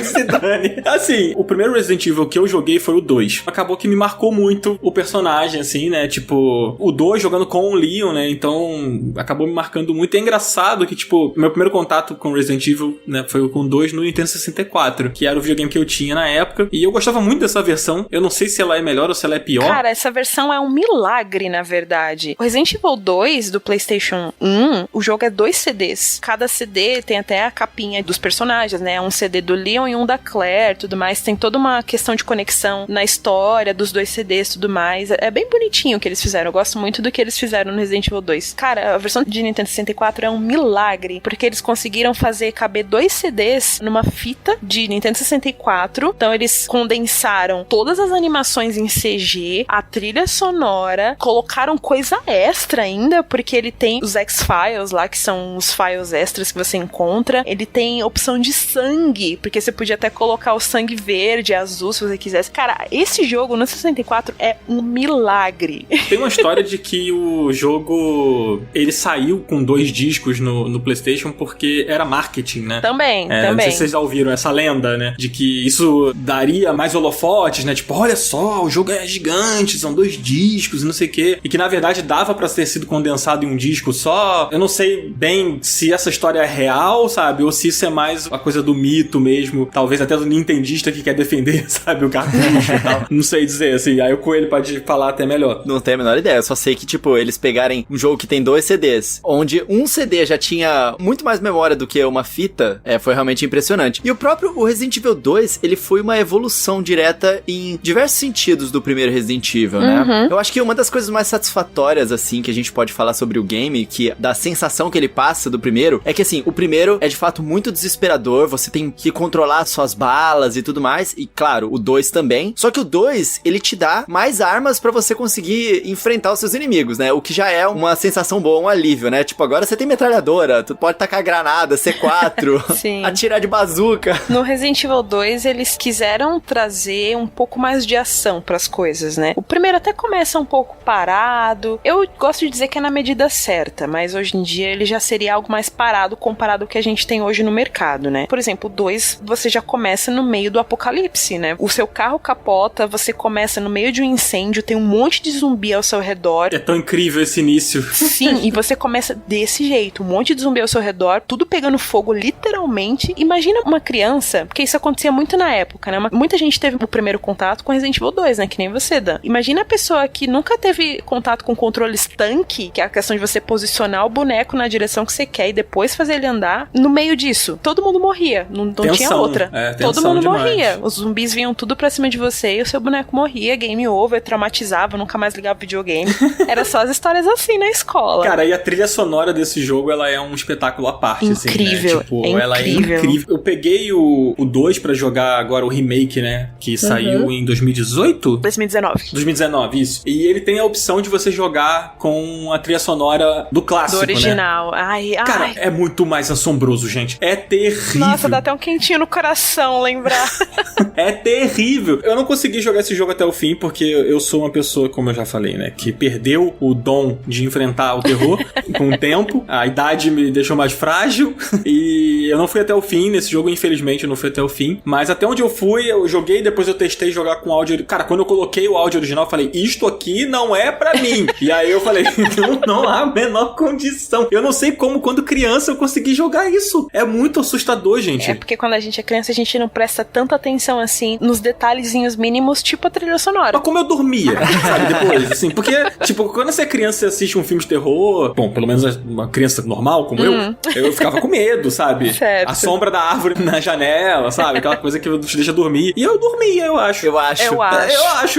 Se dane. Assim, o primeiro Resident Evil que eu joguei foi o 2. Acabou que me marcou muito o personagem, assim, né? Tipo, o 2 jogando com o Leon, né? Então, acabou me marcando muito. E é engraçado que, tipo, meu primeiro contato com Resident Evil, né, foi com o 2 no Nintendo 64, que era o videogame que eu tinha na época. E eu gostava muito dessa versão. Eu não sei se ela é melhor ou se ela é pior.
Cara, essa versão é um milagre, na verdade. O Resident Evil 2 do PlayStation 1, o jogo é 2 CDs. Cada CD tem até a capinha dos personagens, né? Um CD do Leon e um da Claire, tudo mais. Tem toda uma questão de conexão na história dos 2 CDs, tudo mais. É bem bonitinho o que eles fizeram. Eu gosto muito do que eles fizeram no Resident Evil 2. Cara, a versão de Nintendo 64 é um milagre, porque eles conseguiram fazer caber 2 CDs numa fita de Nintendo 64. Então eles condensaram todas as animações em CG, a trilha sonora, colocaram coisa extra ainda, porque ele tem os X-Files lá, que são os files extras que você encontra. Ele tem opção de sangue, porque você podia até colocar o sangue verde, azul, se você quisesse. Cara, esse jogo no 64 é um milagre.
Tem uma história de que o jogo, ele saiu com 2 discos no PlayStation porque era marketing, né?
Também.
Não sei se vocês já ouviram essa lenda, né? De que isso daria mais holofotes, né? Tipo, olha só, o jogo é gigante, são 2 discos e não sei o quê. E que, na verdade, dava pra ter sido condensado em um disco só. Eu não sei bem se essa história é real, sabe? Ou se isso é mais a coisa do mito mesmo. Talvez até do nintendista que quer defender, sabe? O cartucho e tal. Não sei dizer, assim. Aí o Coelho pode falar até melhor.
Não tenho a menor ideia. Eu só sei que, tipo, eles pegarem um jogo que tem 2 CDs, onde um CD já tinha muito mais memória do que uma fita, foi realmente impressionante. E o Resident Evil 2, ele foi uma evolução direta em diversos sentidos do primeiro Resident Evil, né? Eu acho que uma das coisas mais satisfatórias, assim, que a gente pode falar sobre o game, que da sensação que ele passa do primeiro, é que, assim, o primeiro é de fato muito desesperador, você tem que controlar suas balas e tudo mais, e claro, o 2 também. Só que o 2, ele te dá mais armas pra você conseguir enfrentar os seus inimigos, né? O que já é uma sensação boa, um alívio, né? Tipo, agora você tem metralhadora, tu pode tacar granada, C4,
Sim.
atirar de bazuca.
No Resident Evil 2, eles quiseram trazer um pouco mais de ação pras coisas, né? O primeiro até começa um pouco parado. Eu gosto de dizer que é na medida certa, mas hoje em dia ele já seria algo mais parado comparado ao que a gente tem hoje no mercado, né? Por exemplo, o 2, você já começa no meio do apocalipse, né? O seu carro capota, você começa no meio de um incêndio, tem um monte de zumbi ao seu redor.
É tão incrível esse início.
Sim, e você começa desse jeito, um monte de zumbi ao seu redor, tudo pegando fogo literalmente. Imagina uma criança, porque isso acontecia muito na época, né? Muita gente teve o primeiro contato com Resident Evil 2, né? Que nem você, Dan. Imagina a pessoa que nunca teve contato com controles tanque, que é a questão de você posicionar o boneco na direção que você quer e depois fazer ele andar. No meio disso, todo mundo morria. Não tinha outra. Todo mundo
demais.
morria. Os zumbis vinham tudo pra cima de você e o seu boneco morria, game over, traumatizava, nunca mais ligava videogame. Era só as histórias assim na escola.
Cara, e a trilha sonora desse jogo, ela é um espetáculo à parte,
incrível,
assim, né? Tipo, ela é incrível. Eu peguei o 2 pra jogar agora o remake, né? Que saiu em 2018? 2019, isso. E ele tem a opção de você jogar com a trilha sonora do clássico,
do original.
Né?
Ai.
Cara, é muito mais assombroso, gente. É terrível.
Nossa, dá até um quentinho no coração lembrar.
É terrível. Eu não consegui jogar esse jogo até o fim, porque eu sou uma pessoa, como eu já falei, né? Que perdeu o dom de enfrentar o terror com o tempo. A idade me deixou mais frágil. E eu não fui até o fim nesse jogo, infelizmente, eu não fui até o fim. Mas até onde eu fui, eu joguei, depois eu testei jogar com áudio. Cara, quando eu coloquei o áudio original, eu falei, isto aqui não é pra mim. E aí eu falei, não há a menor condição. Eu não sei como, quando criança, eu consegui jogar isso. É muito assustador, gente.
É porque quando a gente é criança, a gente não presta tanta atenção assim nos detalhezinhos mínimos, tipo a trilha sonora.
Mas como eu dormia, sabe, depois, assim, porque, tipo, quando você é criança e assiste um filme de terror, bom, pelo menos uma criança normal, como eu ficava com medo, sabe?
Certo.
A sombra da árvore na janela, sabe? Aquela coisa que te deixa dormir. E eu dormia, eu acho.
Eu acho.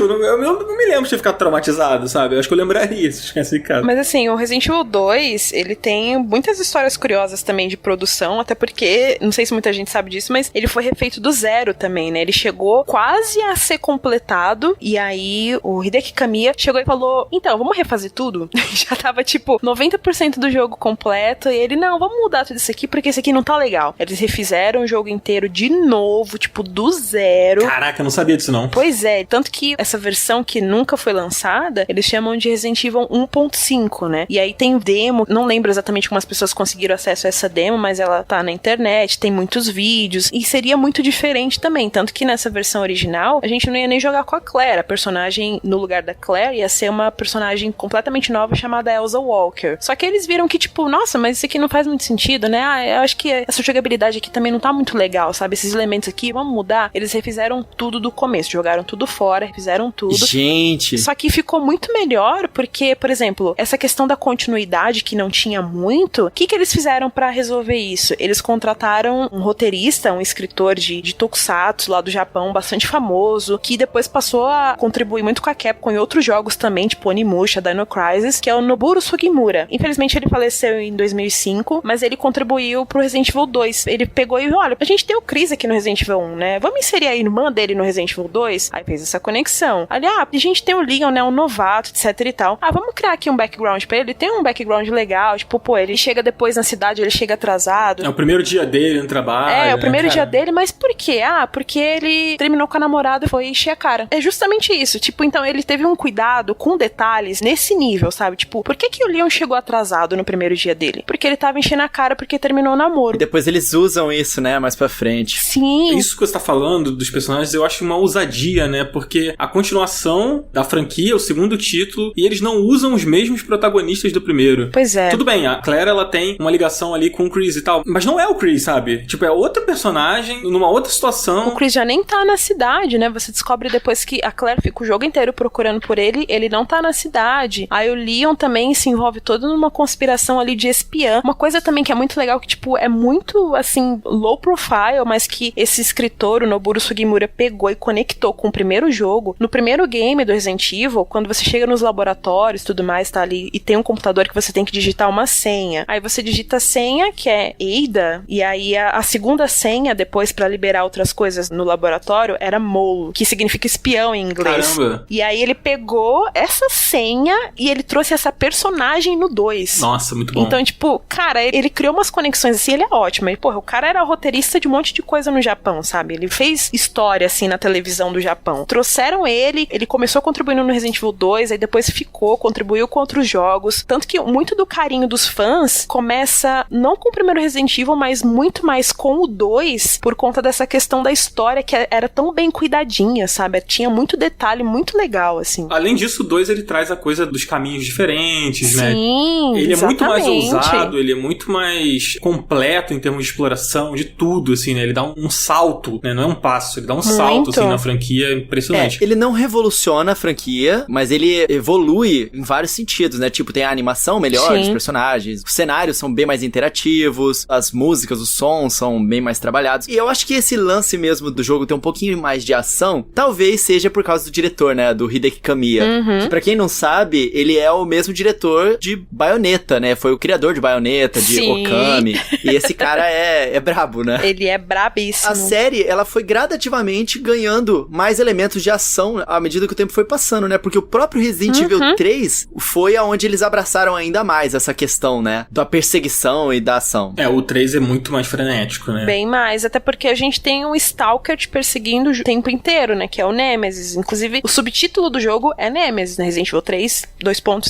Eu não me lembro de ter ficado traumatizado, sabe? Eu acho que eu lembraria se tivesse ficado.
Mas assim, o Resident Evil 2, ele tem muitas histórias curiosas também de produção, até porque, não sei se muita gente sabe disso, mas ele foi refeito do zero também, né? Ele chegou quase a ser completado, e aí aí o Hideki Kamiya chegou e falou, então, vamos refazer tudo? Já tava, tipo, 90% do jogo completo, e ele, não, vamos mudar tudo isso aqui, porque isso aqui não tá legal. Eles refizeram o jogo inteiro de novo, tipo, do zero.
Caraca, eu não sabia disso, não.
Pois é, tanto que essa versão que nunca foi lançada, eles chamam de Resident Evil 1.5, né? E aí tem demo, não lembro exatamente como as pessoas conseguiram acesso a essa demo, mas ela tá na internet, tem muitos vídeos, e seria muito diferente também, tanto que nessa versão original, a gente não ia nem jogar com a Claire, a personagem no lugar da Claire ia ser uma personagem completamente nova chamada Elsa Walker. Só que eles viram que, tipo, nossa, mas isso aqui não faz muito sentido, né? Eu acho que essa jogabilidade aqui também não tá muito legal, sabe? Esses elementos aqui, vamos mudar. Eles refizeram tudo do começo, jogaram tudo fora, refizeram tudo.
Gente!
Só que ficou muito melhor porque, por exemplo, essa questão da continuidade que não tinha muito, o que eles fizeram pra resolver isso? Eles contrataram um roteirista, um escritor de tokusatsu lá do Japão, bastante famoso, que depois passou a contribuir muito com a Capcom em outros jogos também, tipo Onimusha, Dino Crisis, que é o Noboru Sugimura. Infelizmente ele faleceu em 2005, mas ele contribuiu pro Resident Evil 2. Ele pegou e, olha, a gente tem o Chris aqui no Resident Evil 1, né? Vamos inserir a irmã dele no Resident Evil 2? Aí fez essa conexão. Ali, a gente tem o Leon, né? Um novato, etc e tal. Vamos criar aqui um background pra ele. Ele tem um background legal, tipo, pô, ele chega depois na cidade, ele chega atrasado.
É o primeiro dia dele no trabalho.
É o primeiro dia dele, mas por quê? Porque ele terminou com a namorada e foi encher a cara. É justamente isso. Tipo, então ele teve um cuidado com detalhes nesse nível, sabe? Tipo, por que o Leon chegou atrasado no primeiro dia dele? Porque ele tava enchendo a cara porque terminou o namoro.
E depois eles usam isso, né? Mais pra frente.
Sim.
Isso que você tá falando dos personagens, eu acho uma ousadia, né? Porque a continuação da franquia, o segundo título, e eles não usam os mesmos protagonistas do primeiro.
Pois é.
Tudo bem, a Claire, ela tem uma ligação ali com o Chris e tal, mas não é o Chris, sabe? Tipo, é outro personagem, numa outra situação.
O Chris já nem tá na cidade, né? Você descobre depois que a Claire fica o jogo inteiro procurando por ele, ele não tá na cidade. Aí o Leon também se envolve todo numa conspiração ali de espiã. Uma coisa também que é muito legal, que tipo, é muito, assim, low profile, mas que esse escritor, o Noboru Sugimura, pegou e conectou com o primeiro jogo. No primeiro game do Resident Evil, quando você chega nos laboratórios e tudo mais, tá ali, e tem um computador que você tem que digitar uma senha. Aí você digita a senha, que é Ada, e aí a segunda senha, depois pra liberar outras coisas no laboratório, era Mole, que significa espião em inglês.
Caramba!
E aí ele pegou essa senha e ele trouxe essa personagem no 2.
Nossa, muito bom.
Então, tipo, cara, ele criou umas conexões assim, ele é ótimo. Ele, porra, o cara era roteirista de um monte de coisa no Japão, sabe? Ele fez história, assim, na televisão do Japão. Trouxeram ele começou contribuindo no Resident Evil 2, aí depois contribuiu com outros jogos. Tanto que muito do carinho dos fãs começa não com o primeiro Resident Evil, mas muito mais com o 2, por conta dessa questão da história que era tão bem cuidadinha, sabe? Tinha muito detalhe, muito legal, assim.
Além disso, o 2 ele traz a coisa dos caminhos diferentes, né?
Sim,
ele
exatamente.
É muito mais ousado, ele é muito mais completo em termos de exploração, de tudo, assim, né? Ele dá um salto, né? Não é um passo, ele dá um salto, assim, na franquia impressionante.
Ele não revoluciona a franquia, mas ele evolui em vários sentidos, né? Tipo, tem a animação melhor
Sim.
dos personagens, os cenários são bem mais interativos, as músicas, os sons são bem mais trabalhados. E eu acho que esse lance mesmo do jogo ter um pouquinho mais de ação, talvez seja por causa do diretor, né? Do Hideki Kamiya. Que, pra quem não sabe, ele é o mesmo diretor de Bayonetta, né? Foi o criador de Bayonetta, de
Sim.
Okami. E esse cara é brabo, né?
Ele é brabíssimo.
A série, ela foi gradativamente ganhando mais elementos de ação à medida que o tempo foi passando, né? Porque o próprio Resident Evil 3 foi aonde eles abraçaram ainda mais essa questão, né? Da perseguição e da ação.
O 3 é muito mais frenético, né?
Bem mais, até porque a gente tem um Stalker te perseguindo o tempo inteiro, né? Que é o Nemesis. Inclusive, o subtítulo do jogo é Nemesis, né? Resident Evil 3,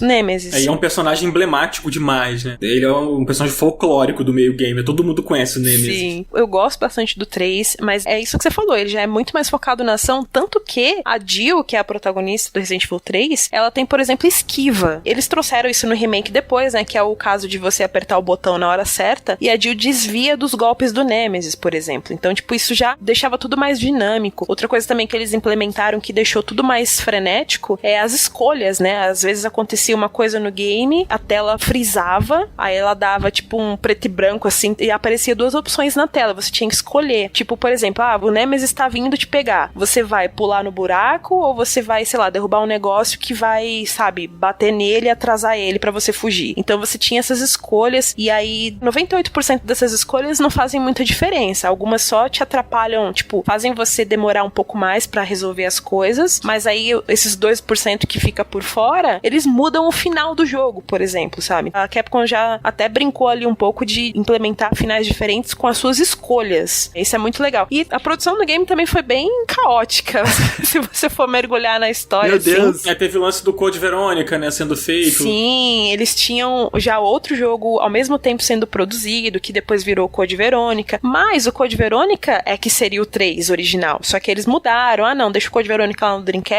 Nemesis.
Aí é um personagem emblemático demais, né? Ele é um personagem folclórico do meio game. Todo mundo conhece o Nemesis.
Sim, eu gosto bastante do 3, mas é isso que você falou, ele já é muito mais focado na ação, tanto que a Jill, que é a protagonista do Resident Evil 3, ela tem, por exemplo, esquiva. Eles trouxeram isso no remake depois, né, que é o caso de você apertar o botão na hora certa, e a Jill desvia dos golpes do Nemesis, por exemplo. Então, tipo, isso já deixava tudo mais dinâmico. Outra coisa também que eles implementaram que deixou tudo mais frenético é as escolhas, né? Às vezes acontecia uma coisa no game, a tela frisava, aí ela dava, tipo, um preto e branco, assim, e aparecia duas opções na tela, você tinha que escolher. Tipo, por exemplo, o Nemesis tá vindo te pegar. Você vai pular no buraco ou você vai, sei lá, derrubar um negócio que vai, sabe, bater nele e atrasar ele pra você fugir. Então você tinha essas escolhas e aí 98% dessas escolhas não fazem muita diferença. Algumas só te atrapalham, tipo, fazem você demorar um pouco mais pra resolver as coisas, mas Mas aí, esses 2% que fica por fora, eles mudam o final do jogo, por exemplo, sabe? A Capcom já até brincou ali um pouco de implementar finais diferentes com as suas escolhas. Isso é muito legal. E a produção do game também foi bem caótica, se você for mergulhar na história.
Meu Deus!
Assim.
Teve o lance do Code Verônica, né, sendo feito.
Sim, eles tinham já outro jogo ao mesmo tempo sendo produzido, que depois virou Code Verônica. Mas o Code Verônica é que seria o 3 original. Só que eles mudaram. Ah, não, deixa o Code Verônica lá no Dreamcast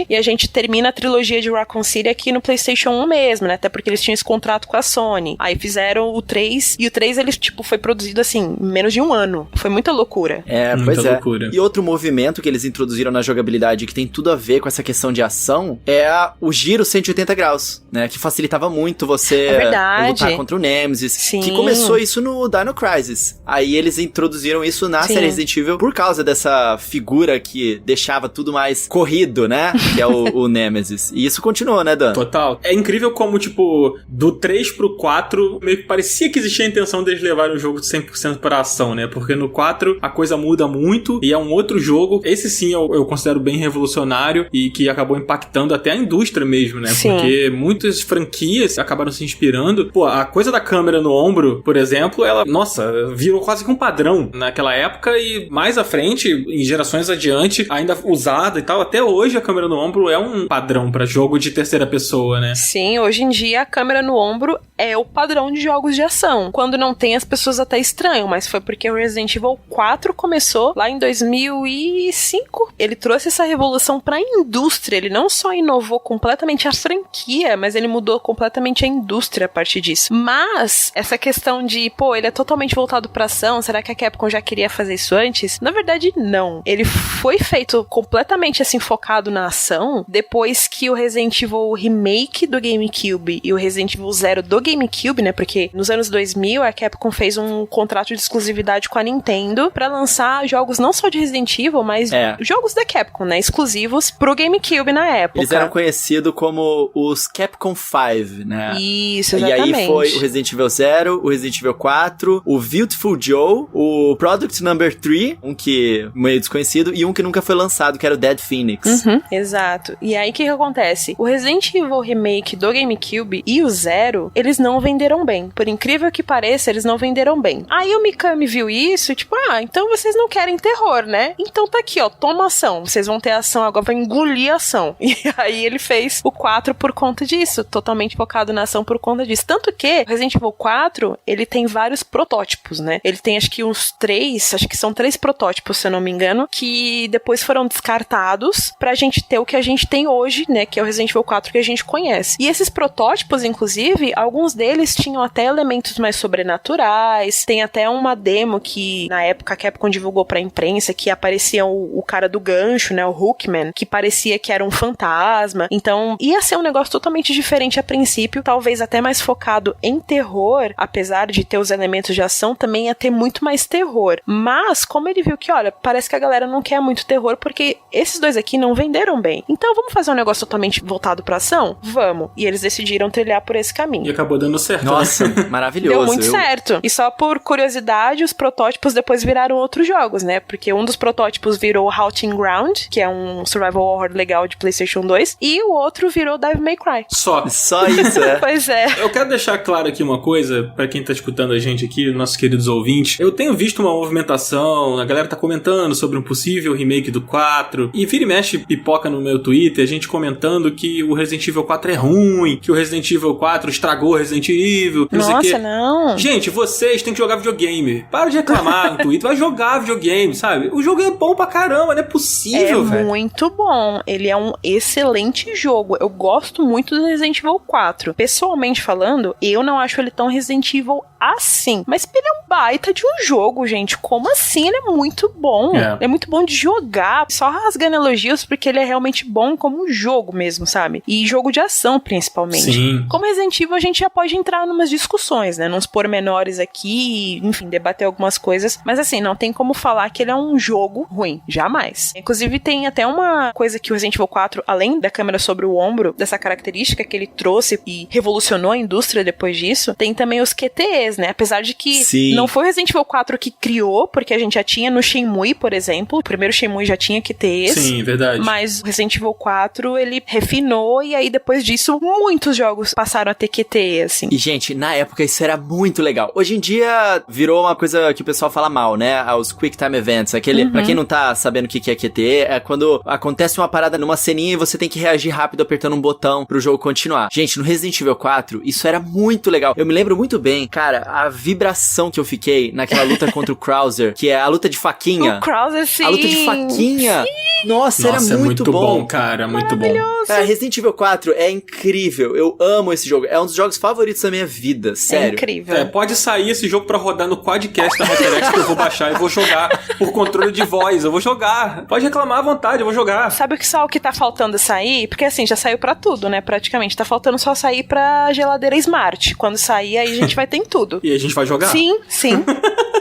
e a gente termina a trilogia de Raccoon City aqui no PlayStation 1 mesmo, né? Até porque eles tinham esse contrato com a Sony. Aí fizeram o 3 e o 3 ele, tipo, foi produzido assim, em menos de um ano. Foi muita loucura.
Muita loucura.
E outro movimento que eles introduziram na jogabilidade que tem tudo a ver com essa questão de ação é o giro 180 graus, né? Que facilitava muito você lutar contra o Nemesis.
Sim.
Que começou isso no Dino Crisis. Aí eles introduziram isso na série Resident Evil por causa dessa figura que deixava tudo mais corrido, né? Que é o Nemesis. E isso continuou, né, Dan?
Total. É incrível como, tipo, do 3 pro 4, meio que parecia que existia a intenção deles levarem o jogo de 100% pra ação, né? Porque no 4 a coisa muda muito e é um outro jogo. Esse sim eu considero bem revolucionário e que acabou impactando até a indústria mesmo, né?
Sim.
Porque muitas franquias acabaram se inspirando. Pô, a coisa da câmera no ombro, por exemplo, ela, nossa, virou quase que um padrão naquela época e mais à frente, em gerações adiante, ainda usada e tal. Até hoje a câmera no ombro é um padrão pra jogo de terceira pessoa, né?
Sim, hoje em dia a câmera no ombro é o padrão de jogos de ação. Quando não tem, as pessoas até estranham, mas foi porque o Resident Evil 4 começou lá em 2005. Ele trouxe essa revolução pra indústria. Ele não só inovou completamente a franquia, mas ele mudou completamente a indústria a partir disso. Mas essa questão de, pô, ele é totalmente voltado pra ação, será que a Capcom já queria fazer isso antes? Na verdade, não. Ele foi feito completamente assim, focado na ação, depois que o Resident Evil Remake do GameCube e o Resident Evil Zero do GameCube, né, porque nos anos 2000 a Capcom fez um contrato de exclusividade com a Nintendo pra lançar jogos não só de Resident Evil, mas jogos da Capcom, né, exclusivos pro GameCube na época.
Eles eram conhecidos como os Capcom 5, né?
Isso, exatamente.
E aí foi o Resident Evil 0, o Resident Evil 4, o Beautiful Joe, o Product Number 3, um que meio desconhecido, e um que nunca foi lançado, que era o Dead Phoenix.
Uhum, exato. E aí o que acontece? O Resident Evil Remake do GameCube e o Zero, eles não venderam bem. Por incrível que pareça, eles não venderam bem. Aí o Mikami viu isso e tipo, então vocês não querem terror, né? Então tá aqui, ó, toma ação. Vocês vão ter ação agora, vai engolir a ação. E aí ele fez o 4 por conta disso, totalmente focado na ação por conta disso. Tanto que o Resident Evil 4, ele tem vários protótipos, né? Ele tem acho que uns 3, acho que são 3 protótipos, se eu não me engano, que depois foram descartados pra gente ter o que a gente tem hoje, né? Que é o Resident Evil 4 que a gente conhece. E esses protótipos, inclusive, alguns deles tinham até elementos mais sobrenaturais. Tem até uma demo que, na época, a Capcom divulgou pra imprensa, que aparecia o cara do gancho, né? O Hookman, que parecia que era um fantasma. Então, ia ser um negócio totalmente diferente a princípio, talvez até mais focado em terror, apesar de ter os elementos de ação, também ia ter muito mais terror. Mas, como ele viu que, olha, parece que a galera não quer muito terror, porque esses dois aqui não venderam bem. Então, vamos fazer um negócio totalmente voltado pra ação? Vamos. E eles decidiram trilhar por esse caminho.
E acabou dando certo.
Nossa, maravilhoso.
Deu muito certo. E só por curiosidade, os protótipos depois viraram outros jogos, né? Porque um dos protótipos virou Halting Ground, que é um survival horror legal de PlayStation 2, e o outro virou Devil May Cry.
Só
isso, é.
Pois é.
Eu quero deixar claro aqui uma coisa, pra quem tá escutando a gente aqui, nossos queridos ouvintes. Eu tenho visto uma movimentação, a galera tá comentando sobre um possível remake do 4, e vira e mexe pipoca no meu Twitter, a gente comentando que o Resident Evil 4 é ruim, que o Resident Evil 4 estragou o Resident Evil,
Nossa, não.
Gente, vocês têm que jogar videogame. Para de reclamar no Twitter, vai jogar videogame, sabe? O jogo é bom pra caramba, não é possível, velho.
É muito bom. Ele é um excelente jogo. Eu gosto muito do Resident Evil 4. Pessoalmente falando, eu não acho ele tão Resident Evil assim. Mas ele é um baita de um jogo, gente. Como assim? Ele é muito bom. É muito bom de jogar. Só rasgando elogios, porque ele é realmente bom como um jogo mesmo, sabe? E jogo de ação, principalmente.
Sim.
Como Resident Evil, a gente já pode entrar numas discussões, né? Nos pormenores aqui, enfim, debater algumas coisas. Mas assim, não tem como falar que ele é um jogo ruim. Jamais. Inclusive, tem até uma coisa que o Resident Evil 4, além da câmera sobre o ombro, dessa característica que ele trouxe e revolucionou a indústria depois disso, tem também os QTEs, né? Apesar de que não foi o Resident Evil 4 que criou, porque a gente já tinha no Shenmue, por exemplo. O primeiro Shenmue já tinha QTEs.
Sim, verdade.
Mas o Resident Evil 4, ele refinou e aí depois disso, muitos jogos passaram a ter QTE, assim.
E, gente, na época isso era muito legal. Hoje em dia virou uma coisa que o pessoal fala mal, né? Os Quick Time Events. Aquele, pra quem não tá sabendo o que é QTE, é quando acontece uma parada numa ceninha e você tem que reagir rápido apertando um botão pro jogo continuar. Gente, no Resident Evil 4, isso era muito legal. Eu me lembro muito bem, cara, a vibração que eu fiquei naquela luta contra o Krauser, que é a luta de faquinha.
O Krauser, sim.
A luta de faquinha. Sim. Nossa, era muito bom.
Cara, muito bom.
Cara, Resident Evil 4 é incrível. Eu amo esse jogo. É um dos jogos favoritos da minha vida, sério.
É incrível.
Pode sair esse jogo pra rodar no Quadcast da HyperX que eu vou baixar e vou jogar por controle de voz. Eu vou jogar. Pode reclamar à vontade, eu vou jogar.
Sabe o que tá faltando sair? Porque assim, já saiu pra tudo, né, praticamente. Tá faltando só sair pra geladeira Smart. Quando sair, aí a gente vai ter em tudo.
E a gente vai jogar?
Sim, sim.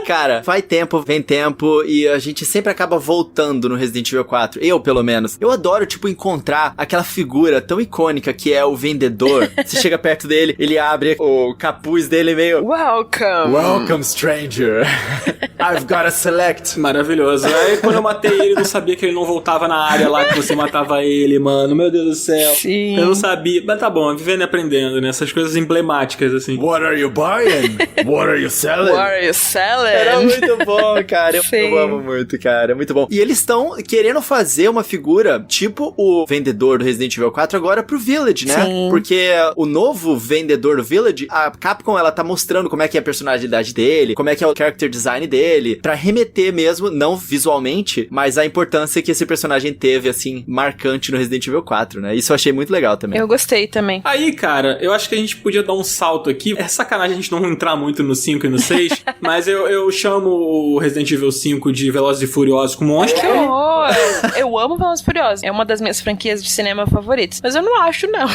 Cara, vai tempo, vem tempo, e a gente sempre acaba voltando no Resident Evil 4. Eu, pelo menos. Eu adoro, tipo, encontrar aquela figura tão icônica que é o vendedor. Você chega perto dele, ele abre o capuz dele meio... Welcome, stranger. I've got a select.
Maravilhoso. Aí, quando eu matei ele, eu não sabia que ele não voltava na área lá que você matava ele, mano. Meu Deus do céu.
Sim.
Eu não sabia. Mas tá bom, vivendo e aprendendo, né? Essas coisas emblemáticas, assim.
What are you buying? What are you selling?
What are you selling?
Era muito bom, cara.
Sim.
Eu amo muito, cara. É muito bom. E eles estão querendo fazer uma figura tipo o vendedor do Resident Evil 4 agora pro Village, né?
Sim.
Porque o novo vendedor do Village, a Capcom, ela tá mostrando como é que é a personalidade dele, como é que é o character design dele, pra remeter mesmo, não visualmente, mas a importância que esse personagem teve, assim, marcante no Resident Evil 4, né? Isso eu achei muito legal também.
Eu gostei também.
Aí, cara, eu acho que a gente podia dar um salto aqui. É sacanagem a gente não entrar muito no 5 e no 6, mas eu chamo o Resident Evil 5 de Velozes e Furiosos com monstro.
Que horror! Eu amo Velozes e Furiosos. É uma das minhas franquias de cinema favoritas. Mas eu não acho, não.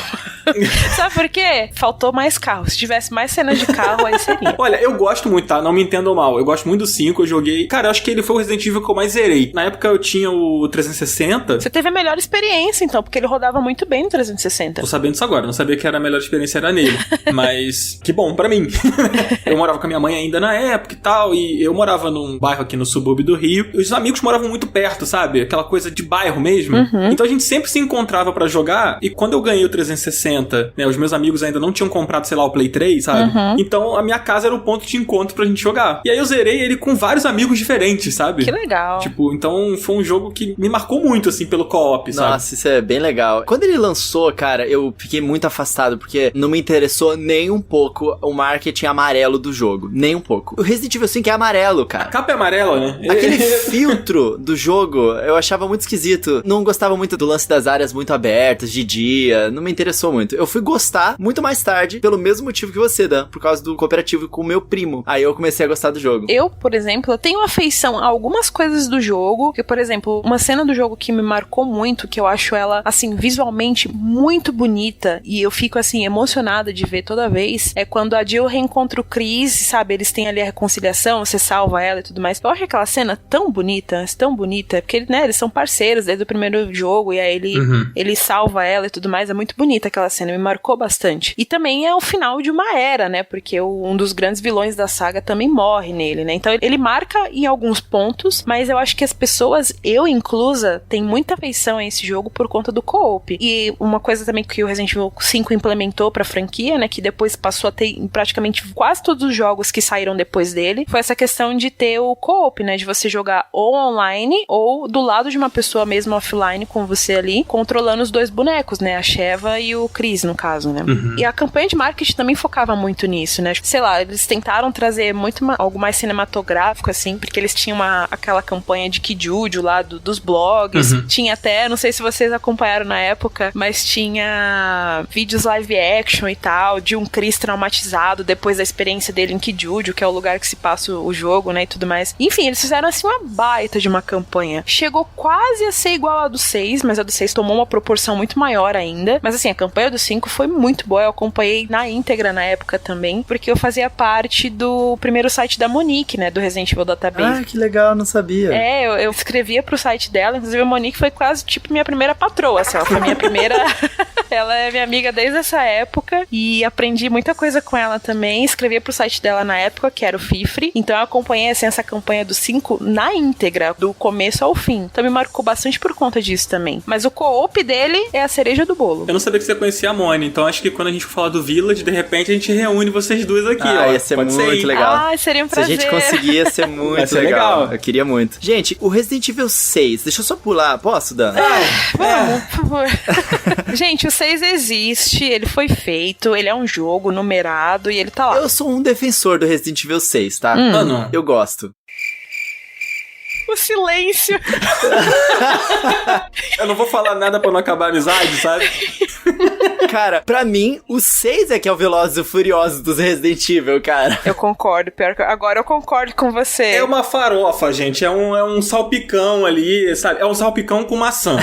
Sabe por quê? Faltou mais carro. Se tivesse mais cenas de carro, aí seria.
Olha, eu gosto muito, tá? Não me entendam mal. Eu gosto muito do 5, eu joguei... Cara, eu acho que ele foi o Resident Evil que eu mais zerei. Na época eu tinha o 360.
Você teve a melhor experiência, então, porque ele rodava muito bem no 360.
Tô sabendo isso agora. Não sabia que era a melhor experiência era nele. Mas que bom pra mim. Eu morava com a minha mãe ainda na época e tal, e eu morava num bairro aqui no subúrbio do Rio. Os amigos moravam muito perto, sabe? Aquela coisa de bairro mesmo. Então a gente sempre se encontrava pra jogar, e quando eu ganhei o 360, né, os meus amigos ainda não tinham comprado, sei lá, o Play 3, sabe? Então a minha casa era o ponto de encontro pra gente jogar. E aí eu zerei ele com vários amigos diferentes, sabe?
Que legal.
Tipo, então foi um jogo que me marcou muito, assim, pelo co-op, sabe?
Nossa, isso é bem legal. Quando ele lançou, cara, eu fiquei muito afastado, porque não me interessou nem um pouco o marketing amarelo do jogo. Nem um pouco. O Resident Evil 5 é amarelo, cara.
A capa é amarela, né?
Aquele filtro do jogo, eu achava muito esquisito. Não gostava muito do lance das áreas muito abertas, de dia. Não me interessou muito. Eu fui gostar muito mais tarde, pelo mesmo motivo que você, Dan. Por causa do cooperativo com o meu primo. Aí eu comecei a gostar do jogo.
Eu, por exemplo, eu tenho afeição a algumas coisas do jogo. Que, por exemplo, uma cena do jogo que me marcou muito, que eu acho ela, assim, visualmente muito bonita. E eu fico, assim, emocionada de ver toda vez. É quando a Jill reencontra o Chris, sabe? Eles têm ali a reconciliação, você salva ela e tudo mais. Eu acho aquela cena tão bonita, porque, né, eles são parceiros desde o primeiro jogo, e aí ele salva ela e tudo mais. É muito bonita aquela cena, me marcou bastante. E também é o final de uma era, né? Porque um dos grandes vilões da saga também morre nele, né? Então ele marca em alguns pontos, mas eu acho que as pessoas, eu inclusa, tem muita afeição a esse jogo por conta do co-op. E uma coisa também que o Resident Evil 5 implementou pra franquia, né? Que depois passou a ter em praticamente quase todos os jogos que saíram depois dele, foi essa questão de ter o co-op, né? De você jogar ou online ou do lado de uma pessoa mesmo offline com você ali, controlando os dois bonecos, né? A Sheva e o Chris, no caso, né? E a campanha de marketing também focava muito nisso, né? Sei lá, eles tentaram trazer algo mais cinematográfico, assim, porque eles tinham aquela campanha de Kijuju lá dos blogs. Tinha até, não sei se vocês acompanharam na época, mas tinha vídeos live action e tal, de um Chris traumatizado depois da experiência dele em Kijuju, que é o lugar que se passa gosto o jogo, né, e tudo mais. Enfim, eles fizeram assim uma baita de uma campanha. Chegou quase a ser igual a do 6, mas a do 6 tomou uma proporção muito maior ainda. Mas assim, a campanha do 5 foi muito boa, eu acompanhei na íntegra na época também, porque eu fazia parte do primeiro site da Monique, né, do Resident Evil Database.
Ah, que legal, não sabia.
Eu escrevia pro site dela, inclusive a Monique foi quase tipo minha primeira patroa, assim, ela foi minha primeira... Ela é minha amiga desde essa época e aprendi muita coisa com ela também. Escrevia pro site dela na época, que era o Fifre. Então eu acompanhei assim, essa campanha do 5 na íntegra, do começo ao fim. Então me marcou bastante por conta disso também. Mas o co-op dele é a cereja do bolo.
Eu não sabia que você conhecia a Moni, então acho que quando a gente for falar do Village, de repente a gente reúne vocês duas aqui, ó.
Ia ser muito legal.
Ah, seria um prazer.
Se a gente conseguir, ia ser muito legal. Eu queria muito. Gente, o Resident Evil 6, deixa eu só pular. Posso, Dan?
Vamos, por favor. Gente, o 6 existe, ele foi feito, ele é um jogo numerado e ele tá lá.
Eu sou um defensor do Resident Evil 6, tá?
Não.
Eu gosto.
O silêncio.
Eu não vou falar nada pra não acabar a amizade, sabe?
Cara, pra mim, o 6 é que é o Velozes e Furiosos dos Resident Evil, cara.
Eu concordo, pior que agora eu concordo com você.
É uma farofa, gente, é um salpicão ali, sabe? É um salpicão com maçã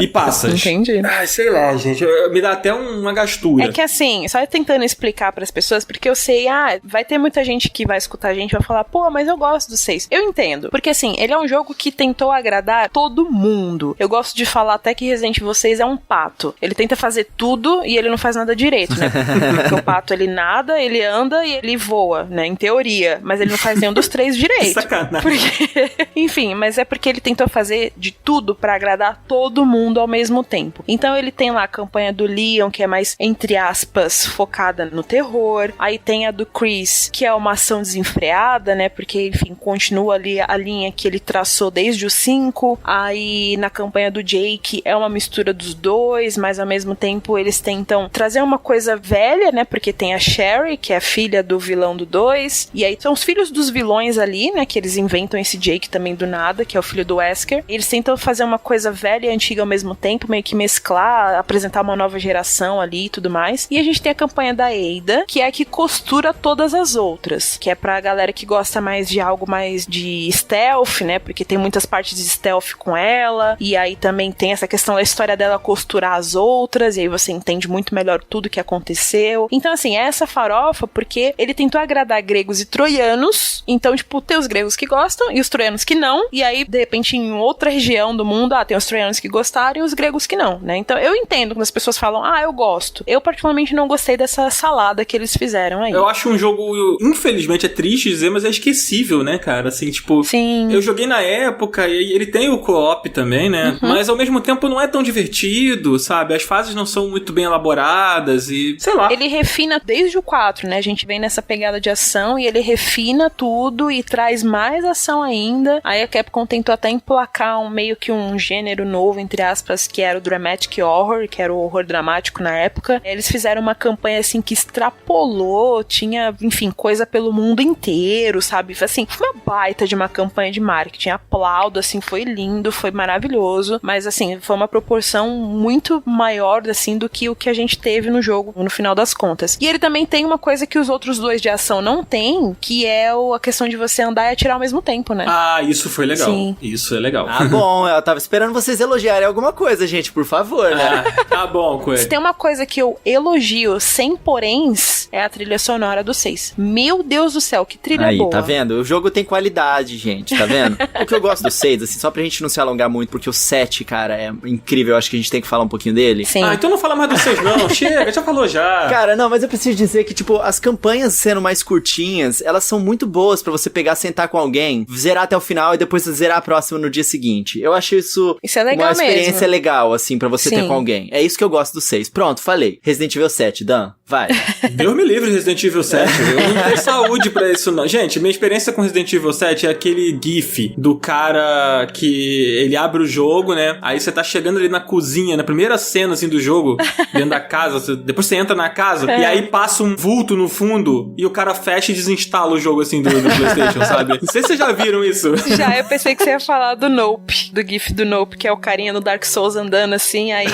e passas.
Entendi.
Ai, sei lá, gente, me dá até uma gastura.
É que assim, só tentando explicar pras pessoas, porque eu sei, vai ter muita gente que vai escutar a gente e vai falar, pô, mas eu gosto do 6. Eu entendo, porque assim, ele é um jogo que tentou agradar todo mundo. Eu gosto de falar até que Resident Evil 6 é um pato. Ele tenta fazer tudo e ele não faz nada direito, né? Porque o pato, ele nada, ele anda e ele voa, né? Em teoria. Mas ele não faz nenhum dos três direito.
Sacanagem.
Porque... Enfim, mas é porque ele tentou fazer de tudo pra agradar todo mundo ao mesmo tempo. Então ele tem lá a campanha do Leon, que é mais, entre aspas, focada no terror. Aí tem a do Chris, que é uma ação desenfreada, né? Porque, enfim, continua ali a linha que ele traçou desde o 5. Aí na campanha do Jake é uma mistura dos dois, mas ao mesmo tempo eles tentam trazer uma coisa velha, né? Porque tem a Sherry, que é a filha do vilão do 2. E aí são os filhos dos vilões ali, né? Que eles inventam esse Jake também do nada, que é o filho do Wesker. Eles tentam fazer uma coisa velha e antiga ao mesmo tempo, meio que mesclar, apresentar uma nova geração ali e tudo mais. E a gente tem a campanha da Ada, que é a que costura todas as outras, que é pra galera que gosta mais de algo mais de stealth, né? Porque tem muitas partes de stealth com ela. E aí também tem essa questão da história dela costurar as outras, e aí você entende muito melhor tudo que aconteceu. Então, assim, é essa farofa porque ele tentou agradar gregos e troianos. Então, tipo, tem os gregos que gostam e os troianos que não. E aí, de repente, em outra região do mundo, tem os troianos que gostaram e os gregos que não, né? Então, eu entendo quando as pessoas falam, eu gosto. Eu, particularmente, não gostei dessa salada que eles fizeram aí.
Eu acho um jogo, infelizmente, é triste dizer, mas é esquecível, né, cara? Assim, tipo...
Sim.
Eu joguei na época e ele tem o co-op também, né?
Uhum.
Mas, ao mesmo tempo, não é tão divertido, sabe? As fases não são muito bem elaboradas e... sei lá.
Ele refina desde o 4, né? A gente vem nessa pegada de ação e ele refina tudo e traz mais ação ainda. Aí a Capcom tentou até emplacar meio que um gênero novo, entre aspas, que era o Dramatic Horror, que era o horror dramático na época. Eles fizeram uma campanha, assim, que extrapolou, tinha, enfim, coisa pelo mundo inteiro, sabe? Assim, foi uma baita de uma campanha de marketing. Aplaudo, assim, foi lindo, foi maravilhoso, mas, assim, foi uma proporção muito maior, assim, do que o que a gente teve no jogo, no final das contas. E ele também tem uma coisa que os outros dois de ação não tem, que é a questão de você andar e atirar ao mesmo tempo, né?
Isso foi legal.
Sim.
Isso é legal.
Bom, eu tava esperando vocês elogiarem alguma coisa, gente, por favor, né?
Tá bom, Coelho.
Se tem uma coisa que eu elogio sem poréns, é a trilha sonora do 6. Meu Deus do céu, que trilha
Aí,
boa.
tá vendo? O jogo tem qualidade, gente, tá vendo? O que eu gosto do 6, assim, só pra gente não se alongar muito, porque o 7, cara, é incrível, eu acho que a gente tem que falar um pouquinho dele.
Sim.
Então não fala mais do 6 não, chega, já falou já.
Cara, não, mas eu preciso dizer que, tipo, as campanhas sendo mais curtinhas, elas são muito boas pra você pegar, sentar com alguém, zerar até o final e depois zerar a próxima no dia seguinte. Eu acho isso
é legal
uma experiência
mesmo.
legal, assim, pra você ter com alguém. É isso que eu gosto do 6. Pronto, falei. Resident Evil 7, Dan, vai.
Deus me livre, Resident Evil 7. Eu não tenho saúde pra isso, não. Gente, minha experiência com Resident Evil 7 é aquele gif do cara que ele abre o jogo, né? Aí você tá chegando ali na cozinha, na primeira cena, assim, do jogo. dentro da casa, depois você entra na casa e aí passa um vulto no fundo e o cara fecha e desinstala o jogo assim do PlayStation, sabe? Não sei se vocês já viram isso.
Já, eu pensei que você ia falar do Nope, do GIF do Nope, que é o carinha no Dark Souls andando assim, aí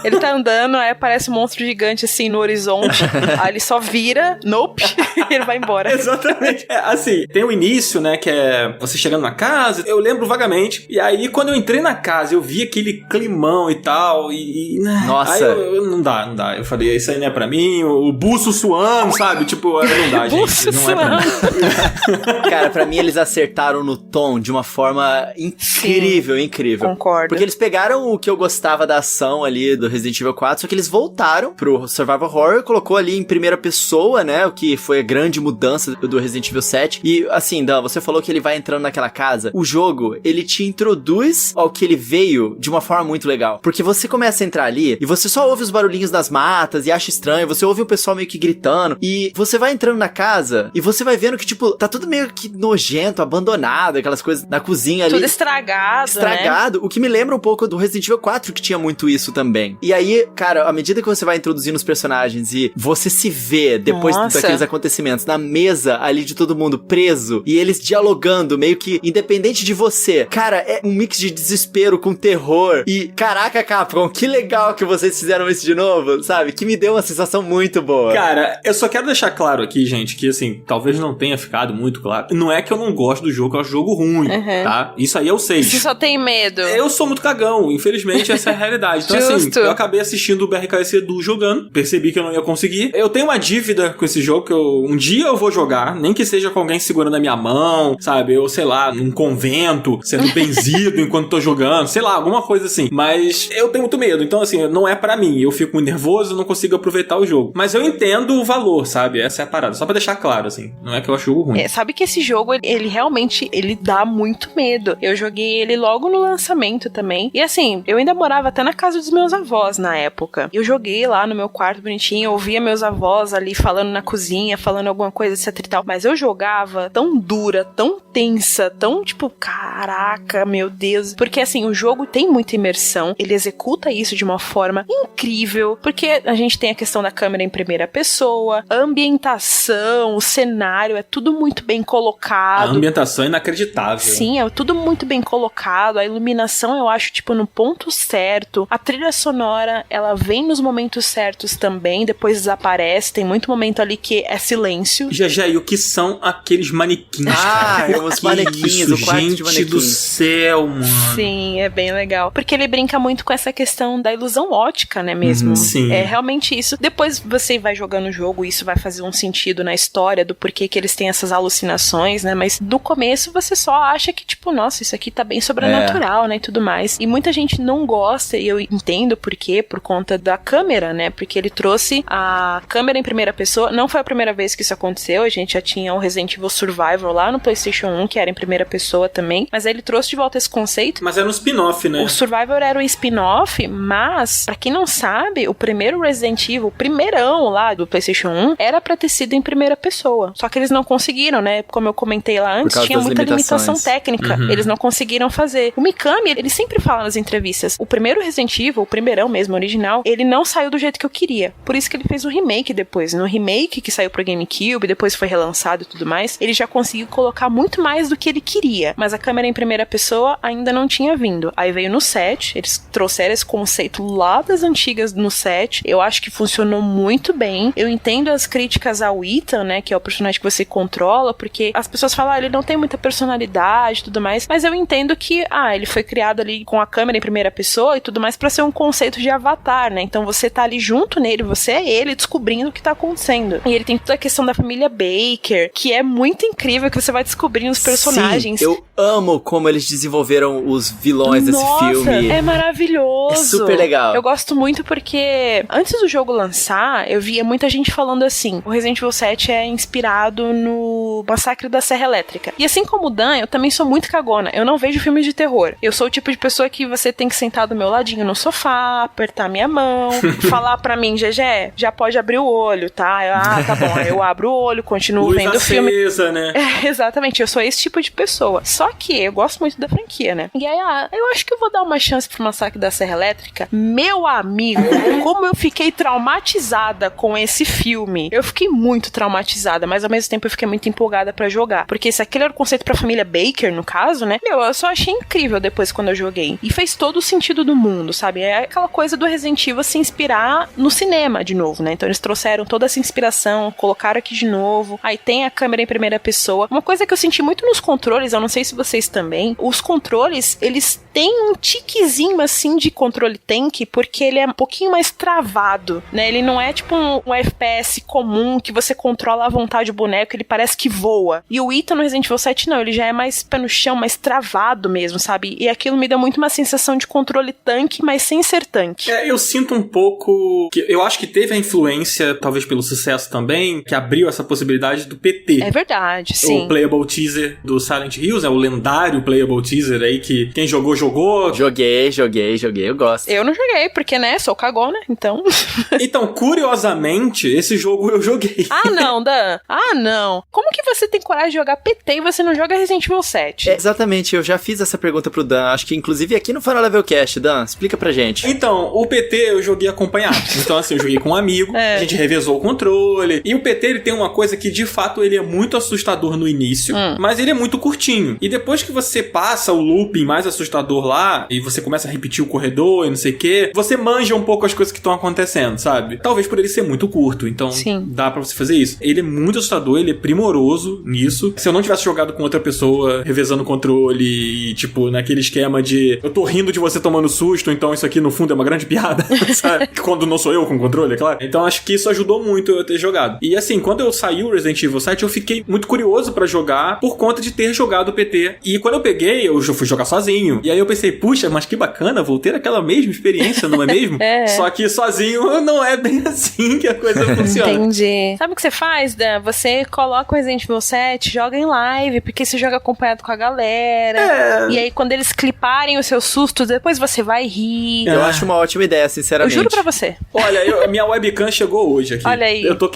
ele tá andando, aí aparece um monstro gigante assim no horizonte, aí ele só vira, Nope, e ele vai embora.
Exatamente. Assim, tem o início, né, que é você chegando na casa, eu lembro vagamente, e aí quando eu entrei na casa, eu vi aquele climão e tal,
Nossa.
Aí não dá. Eu falei, isso aí não é pra mim, o buço suando, sabe? Tipo, não dá, gente.
Buço
Não é pra mim.
Cara, pra mim eles acertaram no tom de uma forma incrível, incrível.
Concordo.
Porque eles pegaram o que eu gostava da ação ali do Resident Evil 4, só que eles voltaram pro Survival Horror, colocou ali em primeira pessoa, né, o que foi a grande mudança do Resident Evil 7. E assim, Dan, você falou que ele vai entrando naquela casa. O jogo, ele te introduz ao que ele veio de uma forma muito legal. Porque você começa a entrar ali e você só ouve os barulhinhos das matas e acha estranho, você ouve o pessoal meio que gritando e você vai entrando na casa e você vai vendo que, tipo, tá tudo meio que nojento, abandonado, aquelas coisas na cozinha ali.
Tudo estragado,
Estragado, né? O que me lembra um pouco do Resident Evil 4, que tinha muito isso também. E aí, cara, à medida que você vai introduzindo os personagens e você se vê depois daqueles acontecimentos na mesa ali de todo mundo preso e eles dialogando, meio que independente de você. Cara, é um mix de desespero com terror e, caraca, Capcom, que legal que vocês fizeram isso de novo, sabe? Que me deu uma sensação muito boa.
Cara, eu só quero deixar claro aqui, gente, que assim, talvez não tenha ficado muito claro. Não é que eu não gosto do jogo, eu acho o jogo ruim, tá? Isso aí eu sei.
Você só tem medo.
Eu sou muito cagão, infelizmente essa é a realidade. Então assim, eu acabei assistindo o BRKS Edu jogando, percebi que eu não ia conseguir. Eu tenho uma dívida com esse jogo que um dia eu vou jogar, nem que seja com alguém segurando a minha mão, sabe? Eu, sei lá, num convento, sendo benzido enquanto tô jogando, sei lá, alguma coisa assim. Mas eu tenho muito medo, então assim, não é pra mim. Eu fico muito nervoso, não consigo aproveitar o jogo. Mas eu entendo o valor, sabe? Essa é a parada. Só pra deixar claro, assim. Não é que eu acho o jogo ruim.
Sabe que esse jogo, ele realmente, ele dá muito medo. Eu joguei ele logo no lançamento também. E assim, eu ainda morava até na casa dos meus avós na época. Eu joguei lá no meu quarto bonitinho, ouvia meus avós ali falando na cozinha, falando alguma coisa, etc e tal. Mas eu jogava tão dura, tão tensa, tão tipo, caraca, meu Deus. Porque assim, o jogo tem muita imersão. Ele executa isso de uma forma incrível. Porque a gente tem a questão da câmera em primeira pessoa, a ambientação, o cenário, é tudo muito bem colocado.
A ambientação é inacreditável.
Sim, é tudo muito bem colocado. A iluminação, eu acho, tipo, no ponto certo. A trilha sonora, ela vem nos momentos certos também, depois desaparece. Tem muito momento ali que é silêncio.
Já, e o que são aqueles manequins, cara?
Os manequins,
isso,
o quarto
gente
de manequins.
do céu, mano.
Sim, é bem legal. Porque ele brinca muito com essa questão da ilusão ótica, né, mesmo?
Sim.
É realmente isso. Depois você vai jogando o jogo, isso vai fazer um sentido na história do porquê que eles têm essas alucinações, né? Mas no começo você só acha que, tipo, nossa, isso aqui tá bem sobrenatural, né? E tudo mais. E muita gente não gosta, e eu entendo por quê, por conta da câmera, né? Porque ele trouxe a câmera em primeira pessoa. Não foi a primeira vez que isso aconteceu, a gente já tinha o Resident Evil Survival lá no PlayStation 1, que era em primeira pessoa também. Mas aí ele trouxe de volta esse conceito.
Mas era um spin-off, né?
O Survival era um spin-off, mas, pra quem não sabe, o primeiro Resident Evil, o primeirão lá do PlayStation 1, era pra ter sido em primeira pessoa. Só que eles não conseguiram, né? Como eu comentei lá antes, tinha muita limitação técnica. Eles não conseguiram fazer. O Mikami, ele sempre fala nas entrevistas, o primeiro Resident Evil, o primeirão mesmo, original, ele não saiu do jeito que eu queria. Por isso que ele fez o remake depois. No remake que saiu pro GameCube, depois foi relançado e tudo mais, ele já conseguiu colocar muito mais do que ele queria. Mas a câmera em primeira pessoa ainda não tinha vindo. Aí veio no 7, eles trouxeram esse conceito lá das antigas no 7. Eu acho que funcionou muito bem. Eu entendo as críticas ao Ethan, né, que é o personagem que você controla, porque as pessoas falam, ele não tem muita personalidade e tudo mais, mas eu entendo que, ele foi criado ali com a câmera em primeira pessoa e tudo mais pra ser um conceito de avatar, né, então você tá ali junto nele, você é ele descobrindo o que tá acontecendo. E ele tem toda a questão da família Baker, que é muito incrível, que você vai descobrindo os personagens.
Sim, eu amo como eles desenvolveram os vilões desse filme.
É maravilhoso.
É super legal.
Eu gosto muito porque antes do jogo lançar, eu via muita gente falando assim, o Resident Evil 7 é inspirado no Massacre da Serra Elétrica. E assim como o Dan, eu também sou muito cagona. Eu não vejo filmes de terror. Eu sou o tipo de pessoa que você tem que sentar do meu ladinho no sofá, apertar minha mão, falar pra mim, GG, já pode abrir o olho, tá? Tá bom. Eu abro o olho, continuo
Luz
vendo o filme.
Acesa, né?
Exatamente, eu sou esse tipo de pessoa. Só que eu gosto muito da franquia, né? E aí, eu acho que eu vou dar uma chance pro Massacre da Serra Elétrica. Meu amigo, Como eu fiquei traumatizada com esse filme. Eu fiquei muito traumatizada, mas ao mesmo tempo eu fiquei muito empolgada pra jogar. Porque se aquele era o conceito pra família Baker, no caso, né? Eu só achei incrível depois quando eu joguei. E fez todo o sentido do mundo, sabe? É aquela coisa do Resident Evil se inspirar no cinema de novo, né? Então eles trouxeram toda essa inspiração, colocaram aqui de novo. Aí tem a câmera em primeira pessoa. Uma coisa que eu senti muito nos controles, eu não sei se vocês também, os controles, eles têm um tiquezinho assim de controle tank, porque ele é um pouquinho mais travado, né? Ele não é tipo um FPS comum que você controla à vontade o boneco, ele parece que voa. E o Ethan no Resident Evil 7 não, ele já é mais pé no chão, mais travado mesmo, sabe? E aquilo me deu muito uma sensação de controle tanque, mas sem ser tanque.
Eu sinto um pouco que eu acho que teve a influência, talvez pelo sucesso também, que abriu essa possibilidade do PT.
É verdade, sim.
O Playable Teaser do Silent Hills, o lendário Playable Teaser aí que quem jogou.
Joguei, eu gosto.
Eu não joguei, porque, né, sou cagona, então...
Então, curiosamente, esse jogo eu joguei.
Ah, não, Dan. Ah, não. Como que você tem coragem de jogar PT e você não joga Resident Evil 7?
Exatamente, eu já fiz essa pergunta pro Dan, acho que inclusive aqui no Final Level Cast. Dan, explica pra gente.
Então, o PT eu joguei acompanhado. Então, assim, eu joguei com um amigo, a gente revezou o controle. E o PT, ele tem uma coisa que, de fato, ele é muito assustador no início, mas ele é muito curtinho. E depois que você passa o looping mais assustador lá, e você começa a repetir o corredor e não sei o quê, você manja um pouco as coisas que estão acontecendo, sabe? Talvez por ele ser muito curto, então dá pra você fazer isso. Ele é muito assustador, ele é primoroso nisso. Se eu não tivesse jogado com outra pessoa, revezando o controle e, tipo, naquele esquema de eu tô rindo de você tomando susto, então isso aqui no fundo é uma grande piada, sabe? Quando não sou eu com o controle, é claro. Então acho que isso ajudou muito eu ter jogado. E assim, quando eu saí o Resident Evil 7, eu fiquei muito curioso pra jogar por conta de ter jogado o PT. E quando eu peguei, eu fui jogar sozinho. E aí eu pensei, puxa, mas que bacana, vou ter aquela mesma experiência, não é mesmo? Só que sozinho não é bem assim que a coisa funciona.
Entendi. Sabe o que você faz, Dan? Você coloca o Resident Evil 7, joga em live, porque você joga acompanhado com a galera. E aí quando eles cliparem os seus sustos, depois você vai rir.
Eu acho uma ótima ideia, sinceramente.
Eu juro pra você.
Olha, a minha webcam chegou hoje aqui.
Olha aí.
Eu tô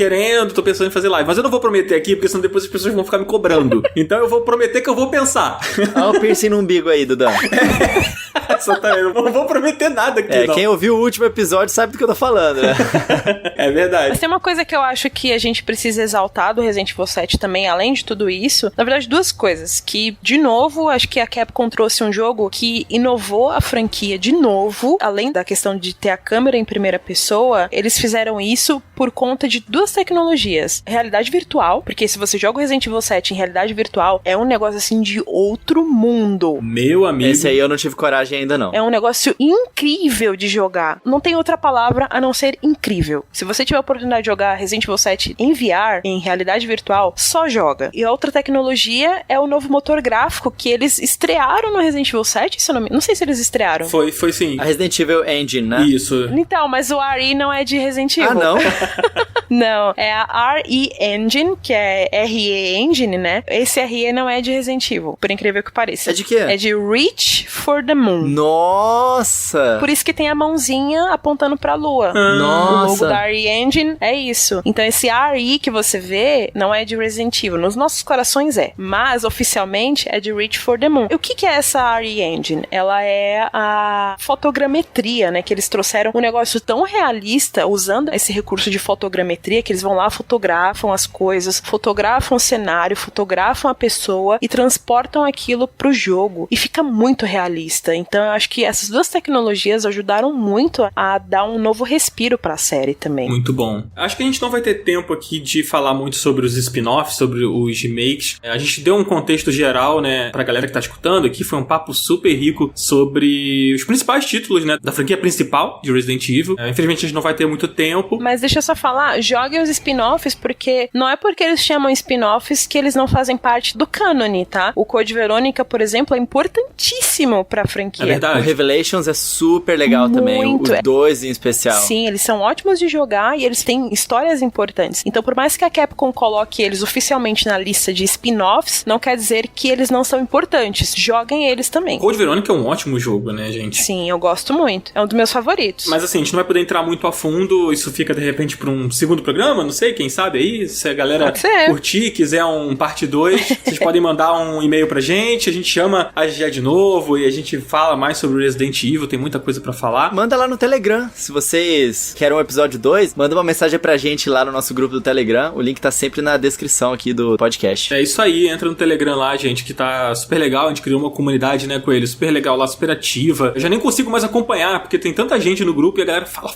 pensando em fazer live, mas eu não vou prometer aqui, porque senão depois as pessoas vão ficar me cobrando. Então eu vou prometer que eu vou pensar.
Olha o piercing no umbigo aí, Dudan.
Exatamente, eu não vou prometer nada aqui, não.
Quem ouviu o último episódio sabe do que eu tô falando, né?
É verdade.
Mas tem uma coisa que eu acho que a gente precisa exaltar do Resident Evil 7 também, além de tudo isso, na verdade duas coisas, que de novo, acho que a Capcom trouxe um jogo que inovou a franquia de novo, além da questão de ter a câmera em primeira pessoa, eles fizeram isso por conta de duas tecnologias. Realidade virtual, porque se você joga o Resident Evil 7 em realidade virtual, é um negócio assim de outro mundo.
Meu amigo.
Esse aí eu não tive coragem ainda não.
É um negócio incrível de jogar. Não tem outra palavra a não ser incrível. Se você tiver a oportunidade de jogar Resident Evil 7 em VR, em realidade virtual, só joga. E a outra tecnologia é o novo motor gráfico que eles estrearam no Resident Evil 7, se eu não sei se eles estrearam.
Foi sim.
A Resident Evil Engine, né?
Isso.
Então, mas o RE não é de Resident Evil.
Ah, não?
Não, é a RE Engine, que é RE Engine, né? Esse RE não é de Resident Evil, por incrível que pareça.
É de quê?
É de Reach for the Moon.
Nossa!
Por isso que tem a mãozinha apontando pra lua.
Nossa!
O logo da RE Engine é isso. Então esse RE que você vê não é de Resident Evil. Nos nossos corações é. Mas oficialmente é de Reach for the Moon. E o que é essa RE Engine? Ela é a fotogrametria, né? Que eles trouxeram um negócio tão realista usando esse recurso de fotogrametria que eles vão lá, fotografam as coisas, fotografam o cenário, fotografam a pessoa e transportam aquilo pro jogo. E fica muito realista. Então eu acho que essas duas tecnologias ajudaram muito a dar um novo respiro pra série também.
Muito bom. Acho que a gente não vai ter tempo aqui de falar muito sobre os spin-offs, sobre os remakes. A gente deu um contexto geral, né, pra galera que tá escutando aqui. Foi um papo super rico sobre os principais títulos, né, da franquia principal de Resident Evil. Infelizmente a gente não vai ter muito tempo.
Mas deixa eu só falar, joguem os spin-offs, porque não é porque eles chamam spin-offs que eles não fazem parte do cânone, tá? O Code Verônica, por exemplo, é importantíssimo pra franquia.
É verdade.
O Revelations é super legal também, os dois em especial.
Sim, eles são ótimos de jogar e eles têm histórias importantes. Então, por mais que a Capcom coloque eles oficialmente na lista de spin-offs, não quer dizer que eles não são importantes. Joguem eles também.
Code Verônica é um ótimo jogo, né, gente?
Sim, eu gosto muito. É um dos meus favoritos.
Mas assim, a gente não vai poder entrar muito a fundo, isso fica de repente pra um segundo programa, não sei, quem sabe aí, se a galera curtir, quiser um parte 2, vocês podem mandar um e-mail pra gente, a gente chama a GG de novo e a gente fala mais sobre Resident Evil, tem muita coisa pra falar.
Manda lá no Telegram. fã, se vocês querem um episódio 2, manda uma mensagem pra gente lá no nosso grupo do Telegram. O link tá sempre na descrição aqui do podcast.
É isso aí, entra no Telegram lá, gente, que tá super legal. A gente criou uma comunidade, né, com ele, super legal lá, super ativa. Eu já nem consigo mais acompanhar, porque tem tanta gente no grupo e a galera fala.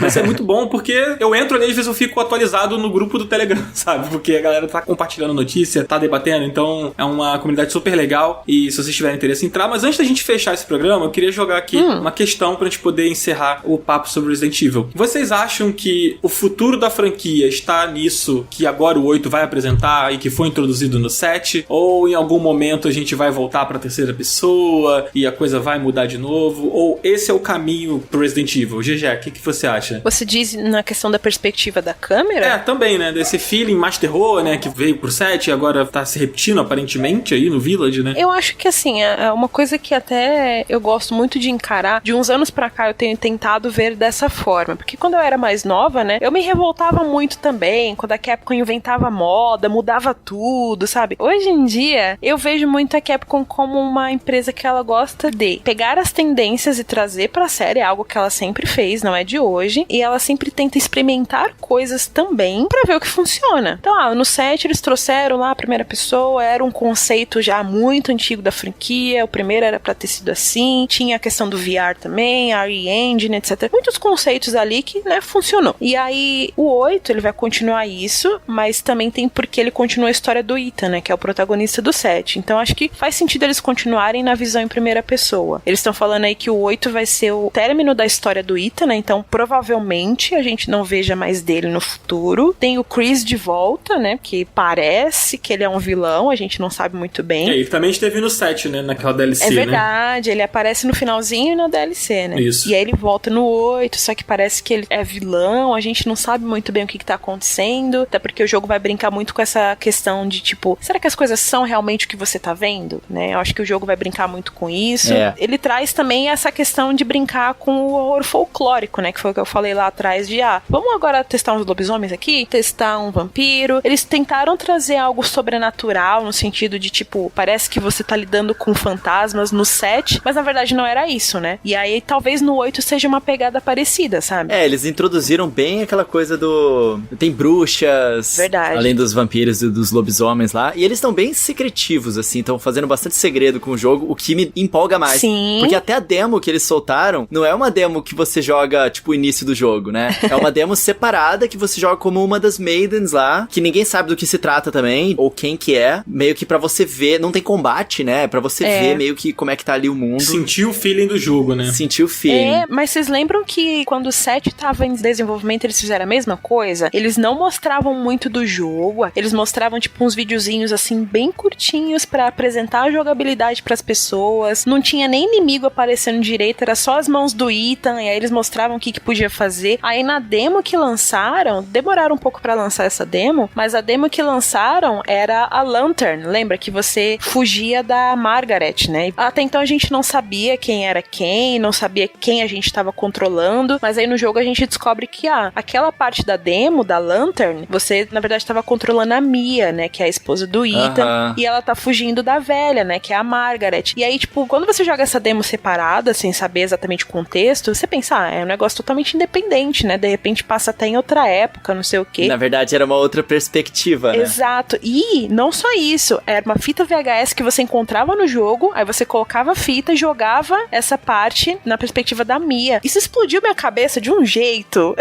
Mas é muito bom, porque eu entro ali, às vezes eu fico atualizado no grupo do Telegram, sabe? Porque a galera tá compartilhando notícia, tá debatendo, então é uma comunidade super legal. E se vocês tiverem interesse em entrar, mas antes da gente fechar esse programa, eu queria jogar aqui uma questão pra gente poder encerrar o papo sobre Resident Evil. Vocês acham que o futuro da franquia está nisso que agora o 8 vai apresentar e que foi introduzido no 7? Ou em algum momento a gente vai voltar pra terceira pessoa e a coisa vai mudar de novo? Ou esse é o caminho pro Resident Evil? GG, o que você acha?
Você diz na questão da perspectiva da câmera?
É, também, né? Desse feeling mais terror, né? Que veio pro 7 e agora tá se repetindo aparentemente aí no Village, né?
Eu acho que assim, é uma coisa que até eu gosto muito de encarar. De uns anos pra cá eu tenho tentado ver dessa forma. Porque quando eu era mais nova, né? Eu me revoltava muito também. Quando a Capcom inventava moda, mudava tudo, sabe? Hoje em dia, eu vejo muito a Capcom como uma empresa que ela gosta de pegar as tendências e trazer pra série, algo que ela sempre fez, não é de hoje. E ela sempre tenta experimentar coisas também pra ver o que funciona. Então, no 7 eles trouxeram lá a primeira pessoa, era um conceito já muito antigo da franquia, o primeiro era pra ter sido assim, tinha a questão do VR também, a Re-Engine, etc. Muitos conceitos ali que, né, funcionou. E aí, o 8, ele vai continuar isso, mas também tem porque ele continua a história do Ethan, né, que é o protagonista do 7. Então, acho que faz sentido eles continuarem na visão em primeira pessoa. Eles estão falando aí que o 8 vai ser o término da história do Ethan, né, então provavelmente a gente não veja mais dele no futuro. Tem o Chris de volta, né, que parece que ele é um vilão, a gente não sabe muito bem.
É, ele também esteve no 7, né, naquela DLC,
é verdade, né? Ele aparece no finalzinho e na DLC, né?
Isso.
E aí ele volta no 8, só que parece que ele é vilão, a gente não sabe muito bem o que tá acontecendo, até porque o jogo vai brincar muito com essa questão de, tipo, será que as coisas são realmente o que você tá vendo, né? Eu acho que o jogo vai brincar muito com isso. Ele traz também essa questão de brincar com o horror folclórico, né? Que foi o que eu falei lá atrás de, vamos agora testar uns lobisomens aqui, testar um vampiro. Eles tentaram trazer algo sobrenatural, no sentido de, tipo, parece que você tá lidando com fantasmas no 7, mas na verdade não era isso, né? E aí talvez no 8 seja uma pegada parecida, sabe?
Eles introduziram bem aquela coisa do... Tem bruxas,
verdade,
além dos vampiros e dos lobisomens lá, e eles estão bem secretivos, assim, estão fazendo bastante segredo com o jogo, o que me empolga mais.
Sim.
Porque até a demo que eles soltaram, não é uma demo que você joga, tipo, o início do jogo, né? É uma demo separada que você joga como uma das maidens lá, que ninguém sabe do que se trata também, ou quem que é, meio que pra você ver, não tem combate, né? Pra você ver meio que como é que tá ali o mundo.
Sentir o feeling do jogo, né?
Sentir o feeling.
Mas vocês lembram que quando o 7 tava em desenvolvimento, eles fizeram a mesma coisa? Eles não mostravam muito do jogo, eles mostravam, tipo, uns videozinhos, assim, bem curtinhos pra apresentar a jogabilidade pras pessoas, não tinha nem inimigo aparecendo direito, era só as mãos do Ethan, e aí eles mostravam o que podia fazer. Aí na demo que lançaram, demoraram um pouco pra lançar essa demo, mas a demo que lançaram era a Lantern, lembra? Que você fugia da Margaret, né? Até então a gente não sabia quem era quem, não sabia quem a gente tava controlando, mas aí no jogo a gente descobre que, aquela parte da demo, da Lantern, você, na verdade, tava controlando a Mia, né? Que é a esposa do Ethan, e ela tá fugindo da velha, né? Que é a Margaret. E aí, tipo, quando você joga essa demo separada, sem saber exatamente o contexto, você pensa, é um negócio totalmente independente, né? De repente passa até em outra época, não sei o quê.
Na verdade, era uma outra perspectiva, né?
Exato. E não só isso, era uma fita VHS que você encontrava no jogo, aí você colocava a fita e jogava essa parte na perspectiva da Mia. Isso explodiu minha cabeça de um jeito.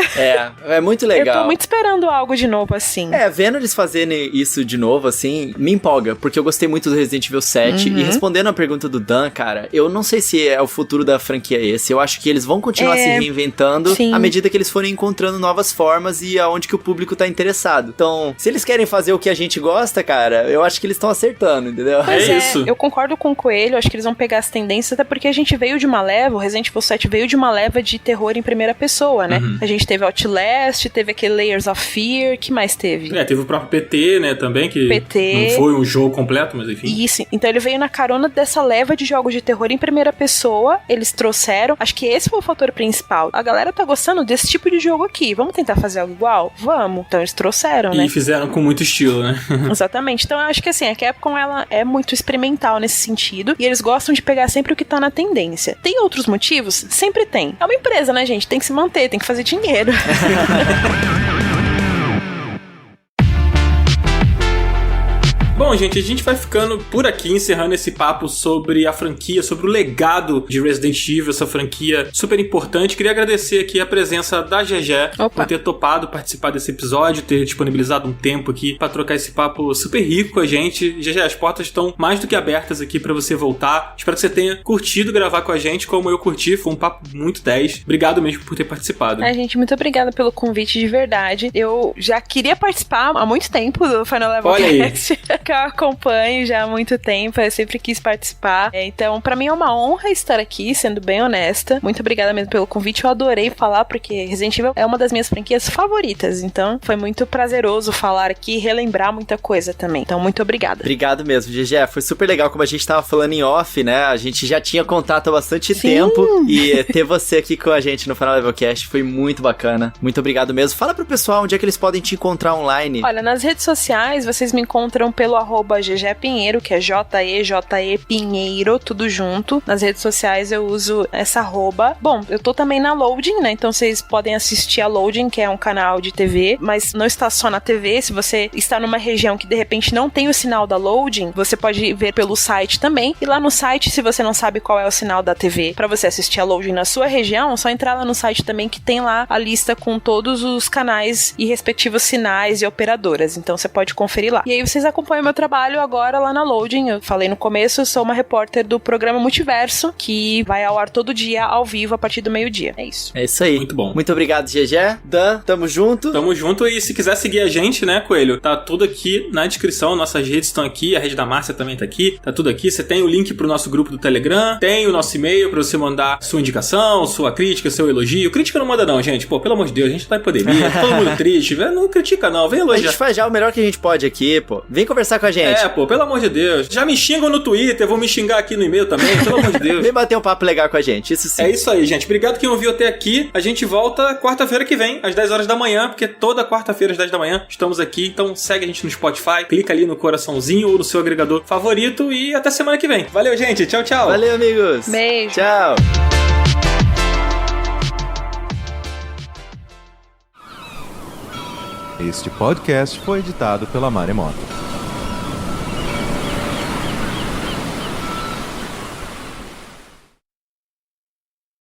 É muito legal.
Eu tô muito esperando algo de novo assim.
Vendo eles fazerem isso de novo, assim, me empolga, porque eu gostei muito do Resident Evil 7, e respondendo a pergunta do Dan, cara, eu não sei se é o futuro da franquia esse, eu acho que eles vão continuar se reinventando à medida que eles forem encontrando novas formas e aonde que o público tá interessado. Então, se eles querem fazer o que a gente gosta, cara, eu acho que eles estão acertando, entendeu?
Pois isso. Eu concordo com o Coelho, acho que eles vão pegar as tendências, até porque a gente veio de uma leva, o Resident Evil 7 veio de uma leva de terror em primeira pessoa, né? A gente teve Outlast, teve aquele Layers of Fear, que mais teve?
Teve o próprio PT, né, também, que não foi um jogo completo, mas enfim.
Isso, então ele veio na carona dessa leva de jogos de terror em primeira pessoa, eles trouxeram, acho que esse foi o fator principal. A galera tá gostando desse tipo de jogo aqui, vamos tentar fazer algo igual? Vamos. Então eles trouxeram, né?
E fizeram com muito estilo, né?
Exatamente. Então eu acho que assim, a Capcom, ela é muito experimental nesse sentido, e eles gostam de pegar sempre o que tá na tendência. Tem outros motivos? Sempre tem. É uma empresa, né, gente? Tem que se manter, tem que fazer dinheiro.
Bom, gente, a gente vai ficando por aqui, encerrando esse papo sobre a franquia, sobre o legado de Resident Evil, essa franquia super importante. Queria agradecer aqui a presença da GG por ter topado participar desse episódio, ter disponibilizado um tempo aqui pra trocar esse papo super rico com a gente. GG, as portas estão mais do que abertas aqui pra você voltar. Espero que você tenha curtido gravar com a gente, como eu curti. Foi um papo muito 10. Obrigado mesmo por ter participado.
Gente, muito obrigada pelo convite, de verdade. Eu já queria participar há muito tempo do Final Level Cast. Que eu acompanho já há muito tempo, eu sempre quis participar. Então, pra mim é uma honra estar aqui, sendo bem honesta. Muito obrigada mesmo pelo convite, eu adorei falar, porque Resident Evil é uma das minhas franquias favoritas, então foi muito prazeroso falar aqui e relembrar muita coisa também. Então, muito obrigada.
Obrigado mesmo, GG. Foi super legal, como a gente tava falando em off, né? A gente já tinha contato há bastante tempo, e ter você aqui com a gente no Final Level Cast foi muito bacana. Muito obrigado mesmo. Fala pro pessoal onde é que eles podem te encontrar online.
Olha, nas redes sociais, vocês me encontram pelo @GGPinheiro, que é JE Pinheiro, tudo junto. Nas redes sociais eu uso essa arroba. Bom, eu tô também na Loading, né? Então vocês podem assistir a Loading, que é um canal de TV, mas não está só na TV. Se você está numa região que de repente não tem o sinal da Loading, você pode ver pelo site também. E lá no site, se você não sabe qual é o sinal da TV pra você assistir a Loading na sua região, é só entrar lá no site também, que tem lá a lista com todos os canais e respectivos sinais e operadoras. Então você pode conferir lá. E aí vocês acompanham meu trabalho agora lá na Loading. Eu falei no começo, eu sou uma repórter do programa Multiverso, que vai ao ar todo dia, ao vivo, a partir do meio-dia. É isso.
É isso aí.
Muito bom.
Muito obrigado, GG. Dan, tamo junto.
Tamo junto, e se quiser seguir a gente, né, Coelho, tá tudo aqui na descrição, nossas redes estão aqui, a rede da Márcia também tá aqui, tá tudo aqui. Você tem o link pro nosso grupo do Telegram, tem o nosso e-mail pra você mandar sua indicação, sua crítica, seu elogio. Crítica não manda não, gente. Pô, pelo amor de Deus, a gente tá em pandemia, todo mundo triste. Não critica não, vem
A
elogiar.
gente faz já o melhor que a gente pode aqui, pô. Vem conversar com a gente.
Pô, pelo amor de Deus. Já me xingam no Twitter, vou me xingar aqui no e-mail também, pelo amor de Deus.
Vem bater um papo legal com a gente, isso sim.
É isso aí, gente. Obrigado quem ouviu até aqui. A gente volta quarta-feira que vem, às 10 horas da manhã, porque toda quarta-feira às 10 da manhã estamos aqui. Então segue a gente no Spotify, clica ali no coraçãozinho ou no seu agregador favorito e até semana que vem. Valeu, gente. Tchau, tchau.
Valeu, amigos.
Beijo.
Tchau.
Este podcast foi editado pela Maremoto.